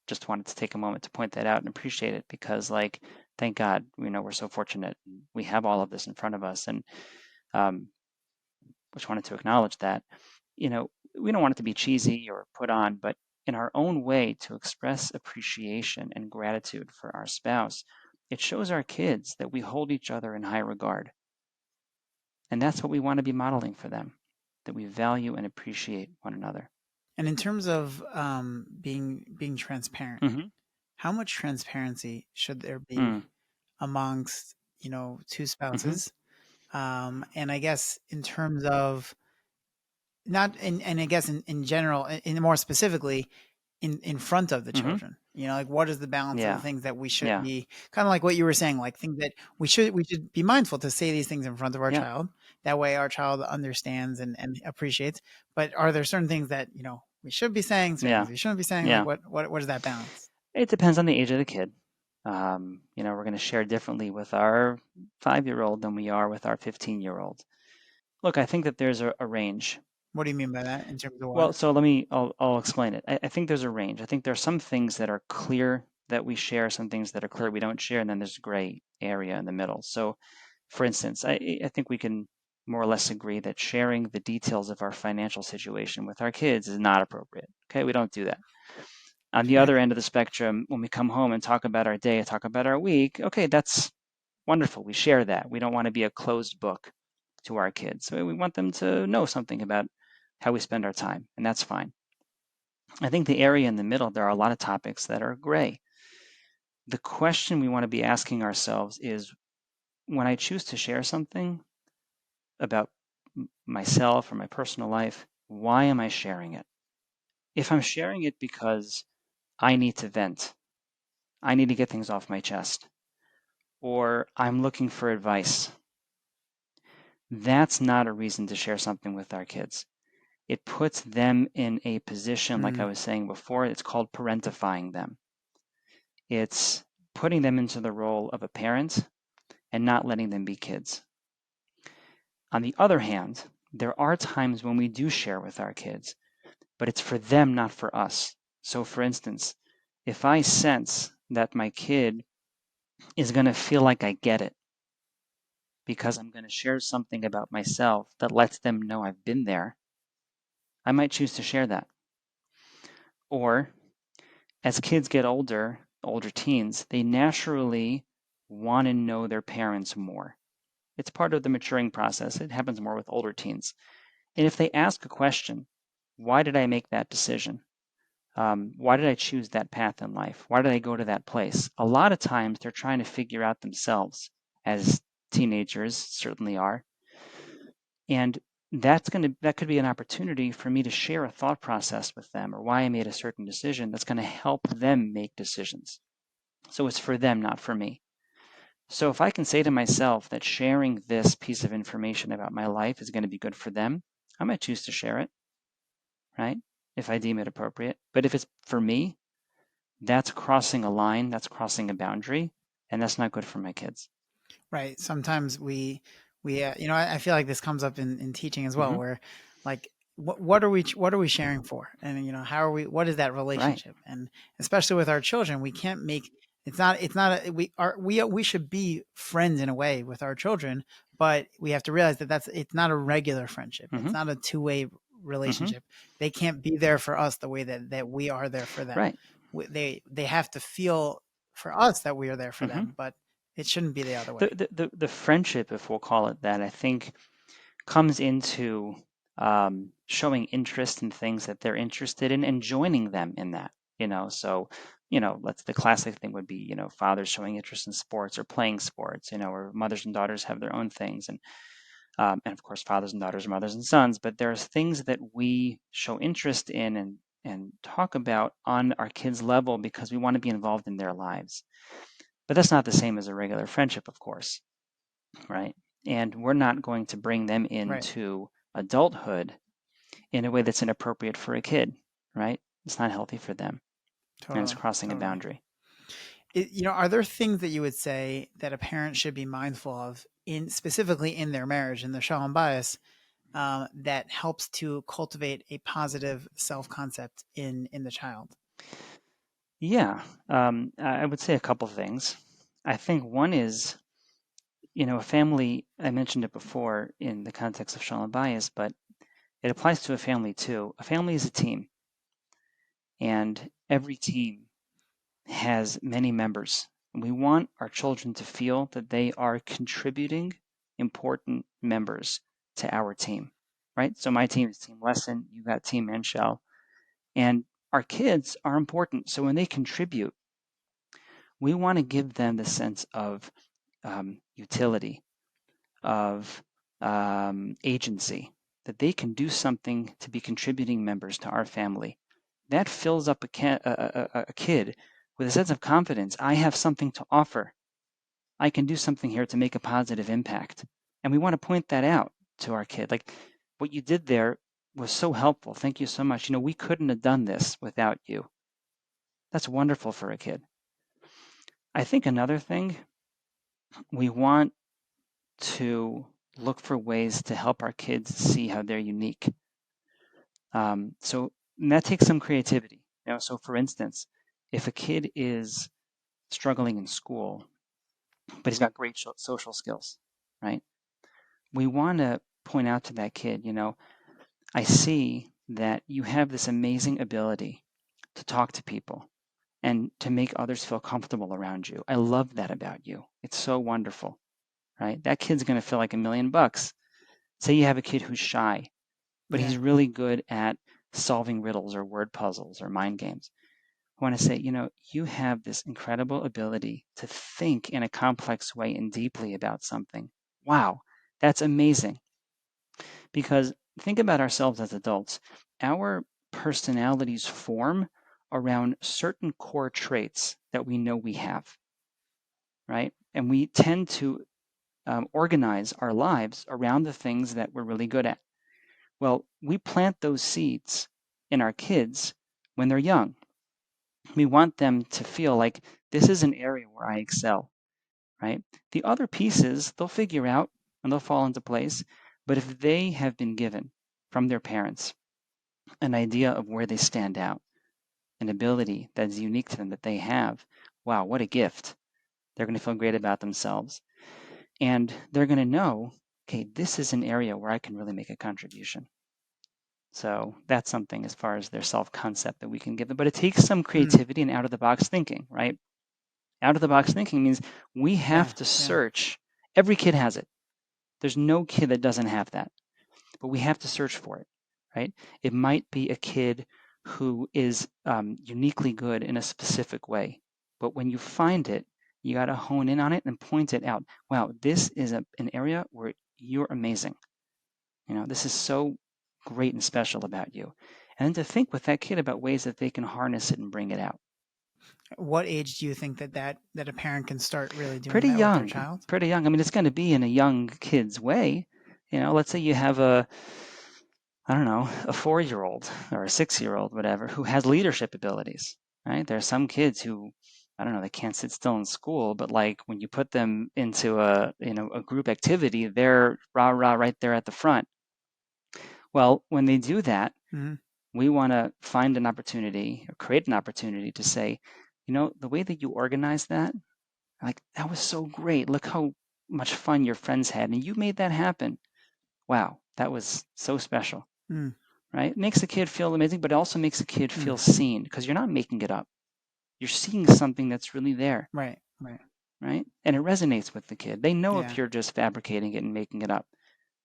just wanted to take a moment to point that out and appreciate it, because, like, thank God, we're so fortunate. We have all of this in front of us, and just wanted to acknowledge that. We don't want it to be cheesy or put on, but in our own way, to express appreciation and gratitude for our spouse, it shows our kids that we hold each other in high regard. And that's what we want to be modeling for them, that we value and appreciate one another. And in terms of being transparent, how much transparency should there be amongst two spouses? And I guess in terms of not, and I guess in general, in more specifically, in front of the children, like, what is the balance of the things that we should be, kind of like what you were saying, like things that we should be mindful to say these things in front of our child. That way our child understands and appreciates. But are there certain things that, we should be saying, certain things we shouldn't be saying? Like, what is that balance? It depends on the age of the kid. We're going to share differently with our 5-year-old than we are with our 15-year-old. Look, I think that there's a range. What do you mean by that in terms of what? Well, so I'll explain it. I think there's a range. I think there are some things that are clear that we share, some things that are clear we don't share, and then there's a gray area in the middle. So, for instance, I think we can more or less agree that sharing the details of our financial situation with our kids is not appropriate. Okay, we don't do that. On the other end of the spectrum, when we come home and talk about our day, talk about our week, okay, that's wonderful. We share that. We don't want to be a closed book to our kids. So we want them to know something about how we spend our time, and that's fine. I think the area in the middle, there are a lot of topics that are gray. The question we want to be asking ourselves is, when I choose to share something about myself or my personal life, why am I sharing it? If I'm sharing it because I need to vent, I need to get things off my chest, or I'm looking for advice, that's not a reason to share something with our kids. It puts them in a position, like I was saying before, it's called parentifying them. It's putting them into the role of a parent and not letting them be kids. On the other hand, there are times when we do share with our kids, but it's for them, not for us. So, for instance, if I sense that my kid is going to feel like I get it because I'm going to share something about myself that lets them know I've been there, I might choose to share that. Or as kids get older teens, they naturally want to know their parents more. It's part of the maturing process. It happens more with older teens. And if they ask a question, why did I make that decision? Why did I choose that path in life? Why did I go to that place? A lot of times they're trying to figure out themselves, as teenagers certainly are. And that could be an opportunity for me to share a thought process with them or why I made a certain decision that's going to help them make decisions. So it's for them, not for me. So if I can say to myself that sharing this piece of information about my life is going to be good for them, I might choose to share it, right? If I deem it appropriate. But if it's for me, that's crossing a line, that's crossing a boundary, and that's not good for my kids. Right. Sometimes I feel like this comes up in teaching as well, Mm-hmm. where like what are we sharing for, and how are we? What is that Right. relationship? And especially with our children, we can't make it's not we should be friends in a way with our children, but we have to realize that it's not a regular friendship. Mm-hmm. It's not a two-way Mm-hmm. relationship. They can't be there for us the way that we are there for them. Right. They have to feel for us that we are there for Mm-hmm. them, but it shouldn't be the other The, way. the friendship, if we'll call it that, I think comes into showing interest in things that they're interested in and joining them in that. So let's the classic thing would be fathers showing interest in sports or playing sports, or mothers and daughters have their own things, and of course fathers and daughters are mothers and sons. But there's things that we show interest in and talk about on our kids' level because we want to be involved in their lives. But that's not the same as a regular friendship, of course, right? And we're not going to bring them Right. into adulthood in a way that's inappropriate for a kid, right? It's not healthy for them, and it's Totally. crossing a Totally. boundary. Are there things that you would say that a parent should be mindful of specifically in their marriage, in the Shalom Bayis, that helps to cultivate a positive self concept in the child? Yeah, I would say a couple things. I think one is, a family, I mentioned it before in the context of Shalom Bayis, but it applies to a family too. A family is a team, and every team has many members. We want our children to feel that they are contributing important members to our team, right? So my team is Team Lessin, you got Team Manshell, and our kids are important. So when they contribute, we want to give them the sense of utility, of agency, that they can do something to be contributing members to our family. That fills up a kid with a sense of confidence. I have something to offer. I can do something here to make a positive impact. And we want to point that out to our kid. Like, what you did there was so helpful. Thank you so much. We couldn't have done this without you. That's wonderful for a kid. I think another thing, we want to look for ways to help our kids see how they're unique. So that takes some creativity. So for instance, if a kid is struggling in school, but he's got great social skills, right? We want to point out to that kid, I see that you have this amazing ability to talk to people and to make others feel comfortable around you. I love that about you. It's so wonderful, right? That kid's going to feel like $1,000,000. Say you have a kid who's shy, but Yeah. he's really good at solving riddles or word puzzles or mind games. I want to say, you have this incredible ability to think in a complex way and deeply about something. Wow, that's amazing. Because think about ourselves as adults. Our personalities form around certain core traits that we know we have, right? And we tend to organize our lives around the things that we're really good at. Well, we plant those seeds in our kids when they're young. We want them to feel like this is an area where I excel, right? The other pieces they'll figure out and they'll fall into place. But if they have been given from their parents an idea of where they stand out, an ability that's unique to them that they have, wow, what a gift. They're going to feel great about themselves. And they're going to know, okay, this is an area where I can really make a contribution. So that's something as far as their self concept that we can give them. But it takes some Mm, creativity and out of the box thinking, right? Out of the box thinking means we yeah. have to Yeah. search. Every kid has it. There's no kid that doesn't have that, but we have to search for it, right? It might be a kid who is uniquely good in a specific way, but when you find it, you got to hone in on it and point it out. Wow, this is an area where you're amazing. This is so great and special about you. And then to think with that kid about ways that they can harness it and bring it out. What age do you think that a parent can start really doing Pretty that with their young, child? pretty young. I mean, it's going to be in a young kid's way. Let's say you have a 4-year-old or a 6-year-old, whatever, who has leadership abilities, right? There are some kids who, they can't sit still in school, but like when you put them into a group activity, they're rah rah right there at the front. Well, when they do that, Mm-hmm. we want to find an opportunity or create an opportunity to say, the way that you organized that, like that was so great. Look how much fun your friends had, and you made that happen. Wow, that was so special. Mm. Right? It makes the kid feel amazing, but it also makes the kid Mm. feel seen because you're not making it up. You're seeing something that's really there, Right. Right. right? And it resonates with the kid. They know if Yeah. you're just fabricating it and making it up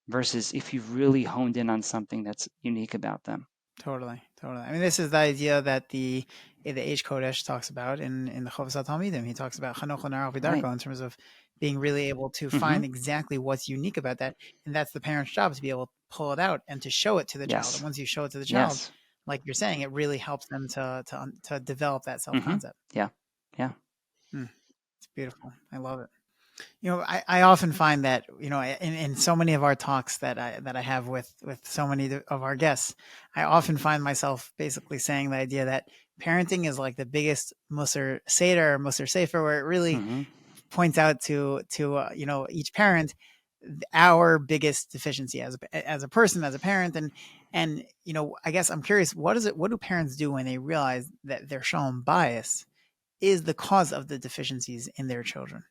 versus if you've really honed in on something that's unique about them. Totally. Totally. I mean, this is the idea that the Age Kodesh talks about in the Chovas HaTalmidim. He talks about Chanoch L'Nar Rabbi Right. Darko in terms of being really able to Mm-hmm. find exactly what's unique about that, and that's the parent's job to be able to pull it out and to show it to the child. Yes. And once you show it to the child, Yes. like you're saying, it really helps them to develop that self Mm-hmm. concept. Yeah. Yeah. It's beautiful. I love it. I often find that, in so many of our talks that I have with so many of our guests, I often find myself basically saying the idea that parenting is like the biggest Musar Seder, Musar Sefer, where it really Mm-hmm. points out to each parent our biggest deficiency as a person, as a parent, and I guess I'm curious, what do parents do when they realize that their Shalom Bayis is the cause of the deficiencies in their children?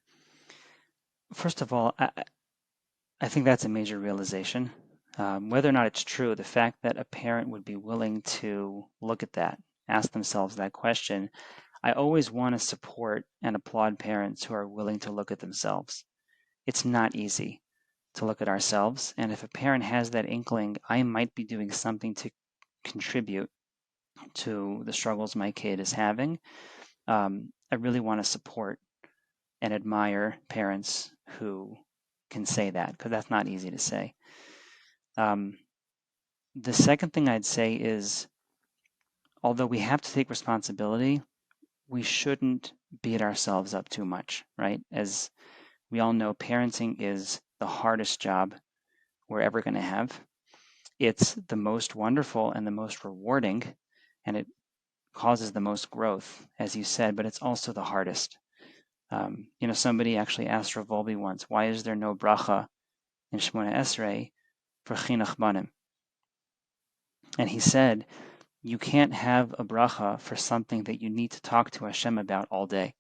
First of all, I think that's a major realization. Whether or not it's true, the fact that a parent would be willing to look at that, ask themselves that question, I always want to support and applaud parents who are willing to look at themselves. It's not easy to look at ourselves. And if a parent has that inkling, I might be doing something to contribute to the struggles my kid is having. I really want to support and admire parents who can say that because that's not easy to say. Um, the second thing I'd say is, although we have to take responsibility, we shouldn't beat ourselves up too much, right? As we all know, parenting is the hardest job we're ever going to have. It's the most wonderful and the most rewarding, and it causes the most growth, as you said, but it's also the hardest. Somebody actually asked Rav Wolbe once, why is there no bracha in Shemona Esrei for chinuch banim? And he said, you can't have a bracha for something that you need to talk to Hashem about all day.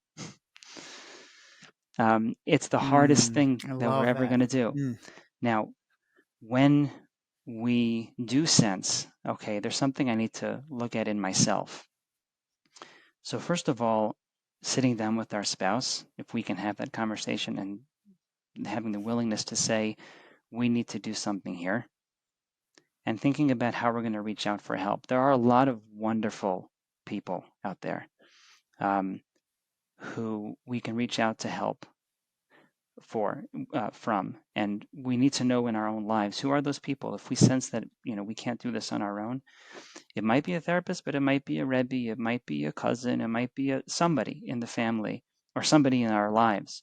It's the hardest thing I that we're love ever that. going to do. Now, when we do sense, okay, there's something I need to look at in myself. So first of all, sitting down with our spouse, if we can have that conversation and having the willingness to say, we need to do something here, and thinking about how we're going to reach out for help. There are a lot of wonderful people out there who we can reach out to help from, and we need to know in our own lives who are those people. If we sense that we can't do this on our own, it might be a therapist, but it might be a rebbe, it might be a cousin, it might be somebody in the family or somebody in our lives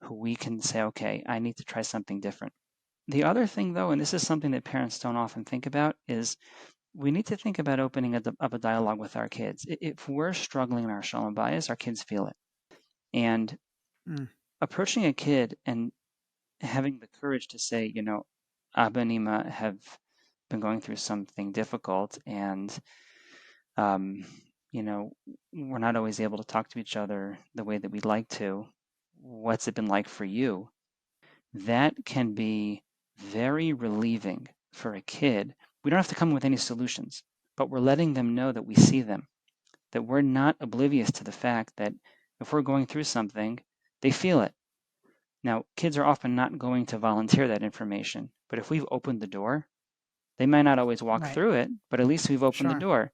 who we can say, okay, I need to try something different. The other thing, though, and this is something that parents don't often think about, is we need to think about opening up a dialogue with our kids. If we're struggling in our Shalom Bayis, our kids feel it. And Mm. approaching a kid and having the courage to say, Abba and Ima have been going through something difficult, and we're not always able to talk to each other the way that we'd like to. What's it been like for you? That can be very relieving for a kid. We don't have to come with any solutions, but we're letting them know that we see them, that we're not oblivious to the fact that if we're going through something, they feel it. Now, kids are often not going to volunteer that information, but if we've opened the door, they might not always walk Right. through it, but at least we've opened the Sure. door,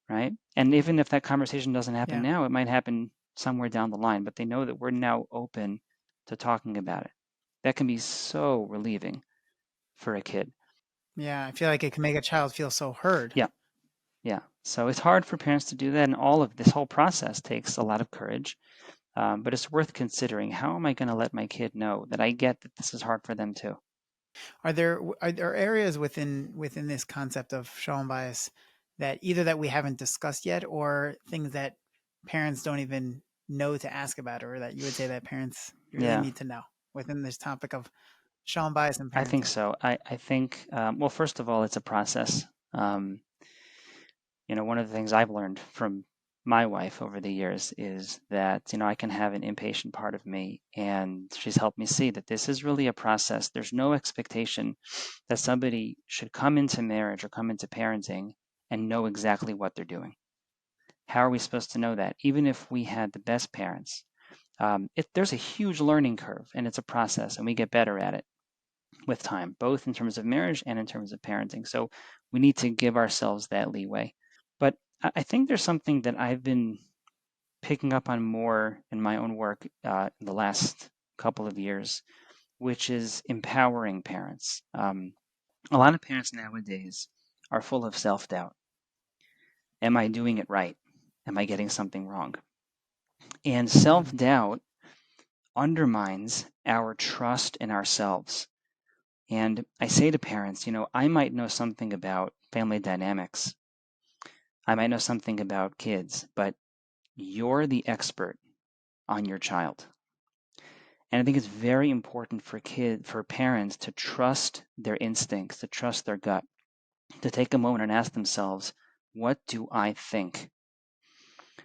right? And even if that conversation doesn't happen Yeah. now, it might happen somewhere down the line, but they know that we're now open to talking about it. That can be so relieving for a kid. Yeah, I feel like it can make a child feel so heard. Yeah, yeah. So it's hard for parents to do that, and all of this whole process takes a lot of courage. But it's worth considering. How am I going to let my kid know that I get that this is hard for them too? Are there areas within this concept of shalom bias that either that we haven't discussed yet, or things that parents don't even know to ask about, or that you would say that parents really Yeah, need to know within this topic of shalom bias and I think parenting? so. I think, well, first of all, it's a process. Um, one of the things I've learned from my wife over the years is that, I can have an impatient part of me, and she's helped me see that this is really a process. There's no expectation that somebody should come into marriage or come into parenting and know exactly what they're doing. How are we supposed to know that? Even if we had the best parents, there's a huge learning curve, and it's a process, and we get better at it with time, both in terms of marriage and in terms of parenting. So we need to give ourselves that leeway. But I think there's something that I've been picking up on more in my own work in the last couple of years, which is empowering parents. A lot of parents nowadays are full of self doubt. Am I doing it right? Am I getting something wrong? And self Mm, doubt undermines our trust in ourselves. And I say to parents, I might know something about family dynamics. I might know something about kids, but you're the expert on your child. And I think it's very important for parents to trust their instincts, to trust their gut, to take a moment and ask themselves, what do I think?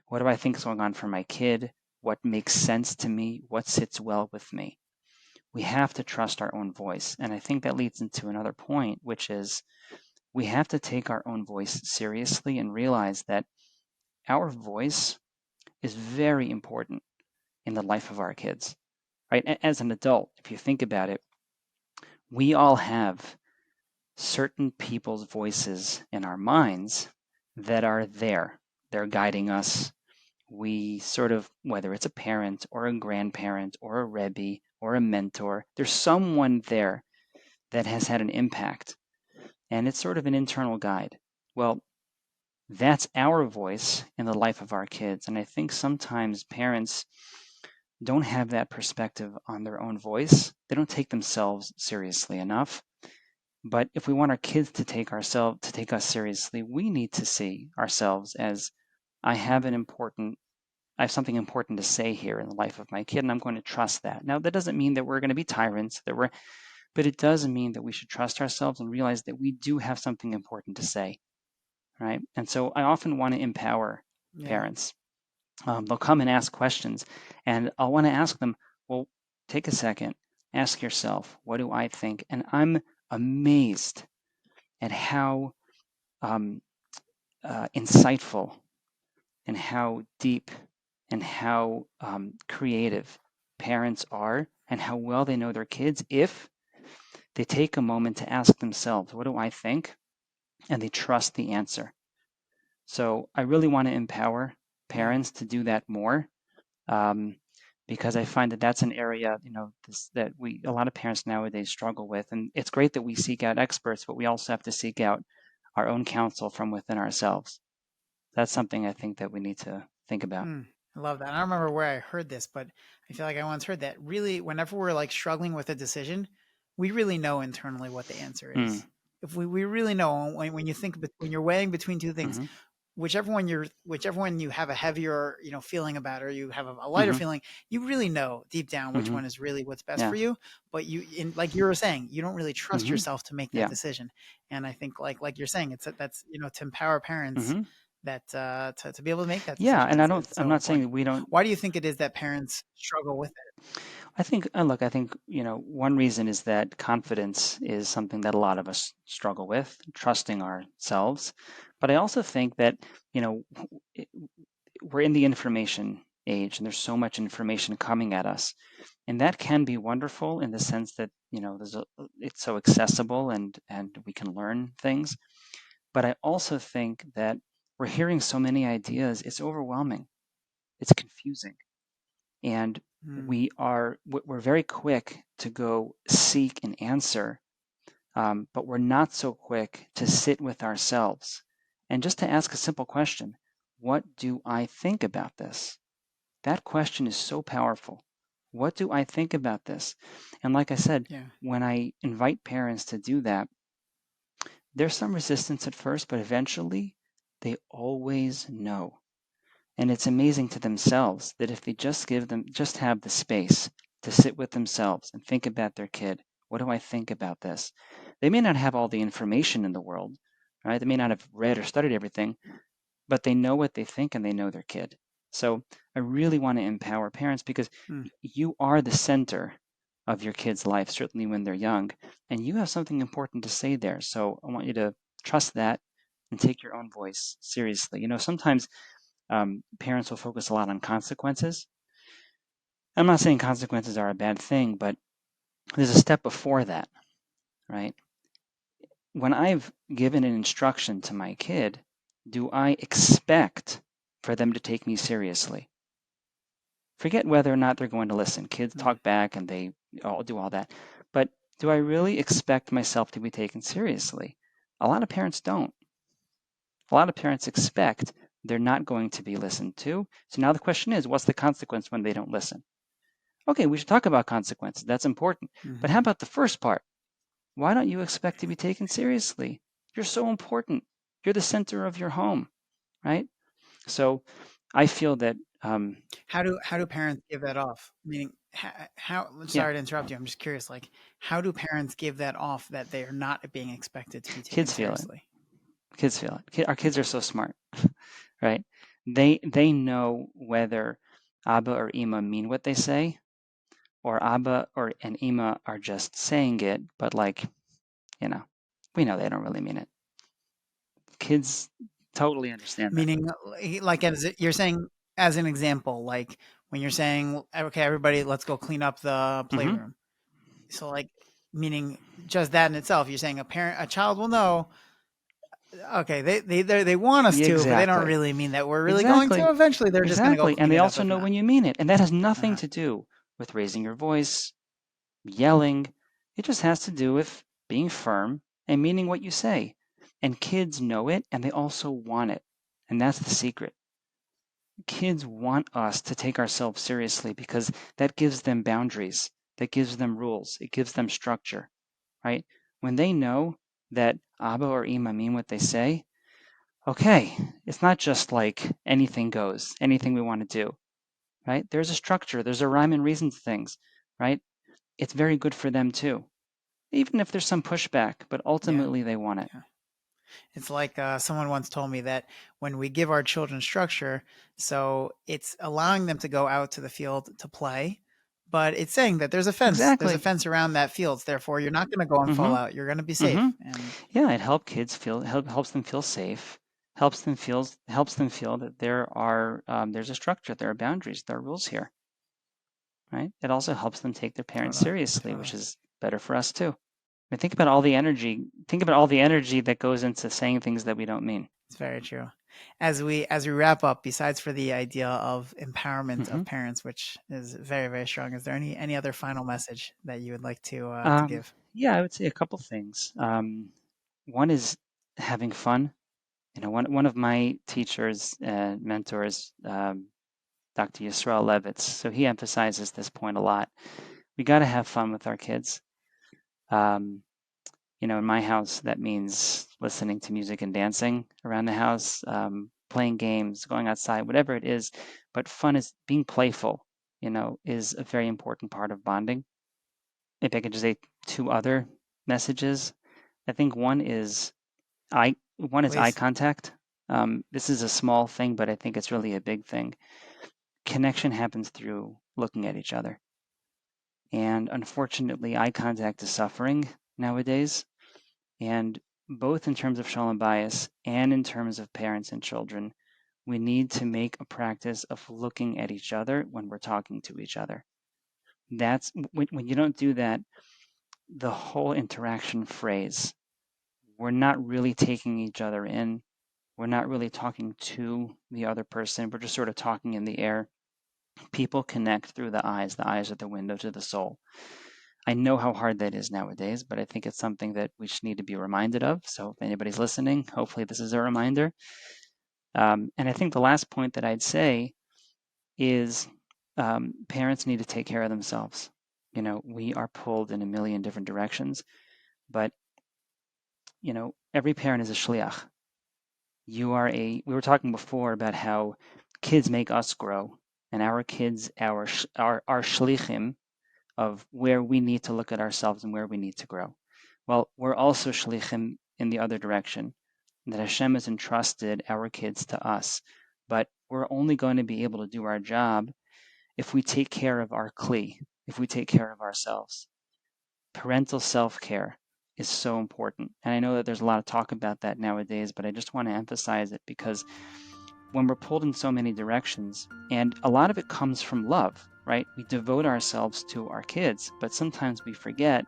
What do I think is going on for my kid? What makes sense to me? What sits well with me? We have to trust our own voice. And I think that leads into another point, which is we have to take our own voice seriously and realize that our voice is very important in the life of our kids, right? As an adult, if you think about it, we all have certain people's voices in our minds that are there. They're guiding us. We sort of, whether it's a parent or a grandparent or a Rebbe or a mentor, there's someone there that has had an impact. And it's sort of an internal guide. Well, that's our voice in the life of our kids. And I think sometimes parents don't have that perspective on their own voice. They don't take themselves seriously enough. But if we want our kids to take us seriously, we need to see ourselves as I have an mm, important I have something important to say here in the life of my kid, and I'm going to trust that. Now, that doesn't mean that we're going to be tyrants, but it does mean that we should trust ourselves and realize that we do have something important to say, right? And so I often want to empower yeah. parents. They'll come and ask questions, and I'll want to ask them, well, take a second, ask yourself, what do I think? And I'm amazed at how um, insightful and how deep and how creative parents are and how well they know their kids if they take a moment to ask themselves, what do I think? And they trust the answer. So I really want to empower Yeah. parents to do that more, um, because I find that that's an area, that a lot of parents nowadays struggle with. And it's great that we seek out experts, but we also have to seek out our own counsel from within ourselves. That's something I think that we need to think about. Mm, I love that. I don't remember where I heard this, but I feel like I once heard that really, whenever we're like struggling with a decision, we really know internally what the answer Mm, is. If we really know when you when you're weighing between two things, hmm whichever one you have a heavier feeling about, or you have a lighter hmm feeling, you really know deep down which hmm one is really what's best Yeah. for you. But like you were saying, you don't really trust hmm yourself to make that Yeah. decision. And I think like you're saying, that's to empower parents hmm that to be able to make that Yeah. decision. And It's I'm so not saying important. that we don't. Why do you think it is that parents struggle with it? I think, one reason is that confidence is something that a lot of us struggle with, trusting ourselves. But I also think that, you know, it- we're in the information age and there's so much information coming at us. And that can be wonderful in the sense that, it's so accessible and we can learn things. But I also think that we're hearing so many ideas, it's overwhelming, it's confusing. And Mm, we're very quick to go seek an answer but we're not so quick to sit with ourselves and just to ask a simple question. What do I think about this? That question is so powerful. What do I think about this? And like I said, Yeah. when I invite parents to do that, there's some resistance at first, but eventually they always know. And it's amazing to themselves that if they just have the space to sit with themselves and think about their kid, what do I think about this? They may not have all the information in the world, right? They may not have read or studied everything, but they know what they think and they know their kid. So I really want to empower parents because Mm. you are the center of your kid's life, certainly when they're young, and you have something important to say there. So I want you to trust that and take your own voice seriously. Sometimes parents will focus a lot on consequences. I'm not saying consequences are a bad thing, but there's a step before that, right? When I've given an instruction to my kid, do I expect for them to take me seriously? Forget whether or not they're going to listen. Kids Mm. talk back and they all do all that. But do I really expect myself to be taken seriously? A lot of parents don't. A lot of parents expect they're not going to be listened to. So now the question is, what's the consequence when they don't listen? Okay, we should talk about consequences. That's important. But how Mm-hmm. about the first part? Why don't you expect to be taken seriously? You're so important. You're the center of your home, right? So I feel that, How do parents give that off? Meaning, how? yeah, Sorry to interrupt you. I'm just curious. Like, how do parents give that off that they are not being expected to be taken kids feel it. seriously? Kids feel it. Our kids are so smart, right? They know whether Abba or Ima mean what they say, or Abba or and Ima are just saying it, but you know, we know they don't really mean it. Kids totally understand that. Meaning, like, as you're saying, as an example, like when you're saying, "Okay, everybody, let's go clean up the Hmm. playroom." So, like, meaning just that in itself, you're saying a child will know. Okay, they want us Yeah, to, but they don't exactly. really mean that we're really going to. Exactly. Eventually, they're just going to go Exactly. And clean they it up also if know not. when you mean it. And that has nothing Uh-huh. to do with raising your voice, yelling. It just has to do with being firm and meaning what you say. And kids know it and they also want it. And that's the secret. Kids want us to take ourselves seriously because that gives them boundaries, that gives them rules, it gives them structure, right? When they know that Abba or Ima mean what they say, okay, it's not just like anything goes, anything we want to do, right? There's a structure, there's a rhyme and reason to things, right? It's very good for them too, even if there's some pushback, but Yeah, ultimately they want it. yeah. It's like someone once told me that when we give our children structure, so it's allowing them to go out to the field to play, but it's saying that there's a fence. There's a Exactly. fence around that field. Therefore, you're not going to go and fall Mm-hmm. out. You're going to be Mm-hmm. safe. And Yeah, it helps them feel safe, helps them feel that there's a structure, there are boundaries, there are rules here, right? It also helps them take their parents totally, seriously, which totally. is better for us too. I mean, think about all the energy that goes into saying things that we don't mean. It's very true. As we wrap up, besides for the idea of empowerment Hmm. of parents, which is very very strong, is there any other final message that you would like to Um, give? yeah, I would say a couple things. One is having fun. One of my teachers and mentors, Dr. Yisrael Levitz, so he emphasizes this point a lot. We got to have fun with our kids. Um, in my house, that means listening to music and dancing around the house, playing games, going outside, whatever it is. But fun is being playful, is a very important part of bonding. If I could just say two other messages, I think one is eye Please. contact. This is a small thing, but I think it's really a big thing. Connection happens through looking at each other. And unfortunately, eye contact is suffering nowadays. And both in terms of Shalom Bayis and in terms of parents and children, we need to make a practice of looking at each other when we're talking to each other. That's when you don't do that, the whole interaction phrase. We're not really taking each other in. We're not really talking to the other person. We're just sort of talking in the air. People connect through the eyes. The eyes are the window to the soul. I know how hard that is nowadays, but I think it's something that we just need to be reminded of. So if anybody's listening, hopefully this is a reminder. And I think the last point that I'd say is parents need to take care of themselves. We are pulled in a million different directions, but every parent is a shliach. We were talking before about how kids make us grow, and our kids are shlichim of where we need to look at ourselves and where we need to grow. Well, we're also shlichim in the other direction, that Hashem has entrusted our kids to us, but we're only going to be able to do our job if we take care of our kli, if we take care of ourselves. Parental self-care is so important. And I know that there's a lot of talk about that nowadays, but I just want to emphasize it because when we're pulled in so many directions, and a lot of it comes from love, right? We devote ourselves to our kids, but sometimes we forget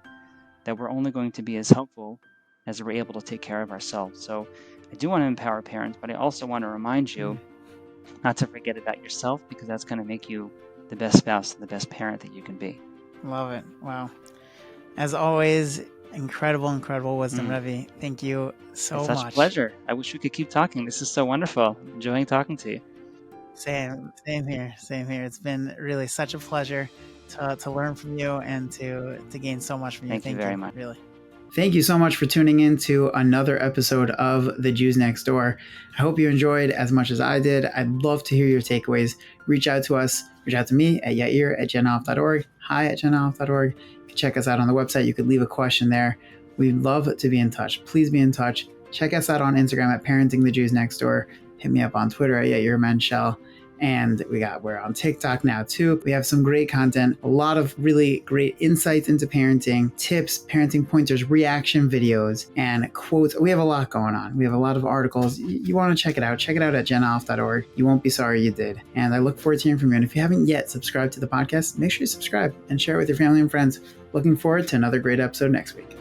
that we're only going to be as helpful as we're able to take care of ourselves. So I do want to empower parents, but I also want to remind you not to forget about yourself, because that's going to make you the best spouse and the best parent that you can be. Love it. Wow. As always, incredible wisdom, Ravi. Thank you so much. It's such a pleasure. I wish we could keep talking. This is so wonderful. I'm enjoying talking to you. Same here. It's been really such a pleasure to learn from you and to gain so much from you. Thank you very much. Really. Thank you so much for tuning in to another episode of The Jews Next Door. I hope you enjoyed as much as I did. I'd love to hear your takeaways. Reach out to us. Reach out to me at yair@genoff.org, hi@genoff.org. You can check us out on the website. You could leave a question there. We'd love to be in touch. Please be in touch. Check us out on Instagram at Parenting the Jews Next Door. Hit me up on Twitter at yair_menshel. And we're on TikTok now too. We have some great content, a lot of really great insights into parenting, tips, parenting pointers, reaction videos, and quotes. We have a lot going on. We have a lot of articles. You want to check it out. Check it out at genoff.org. You won't be sorry you did. And I look forward to hearing from you. And if you haven't yet subscribed to the podcast, make sure you subscribe and share it with your family and friends. Looking forward to another great episode next week.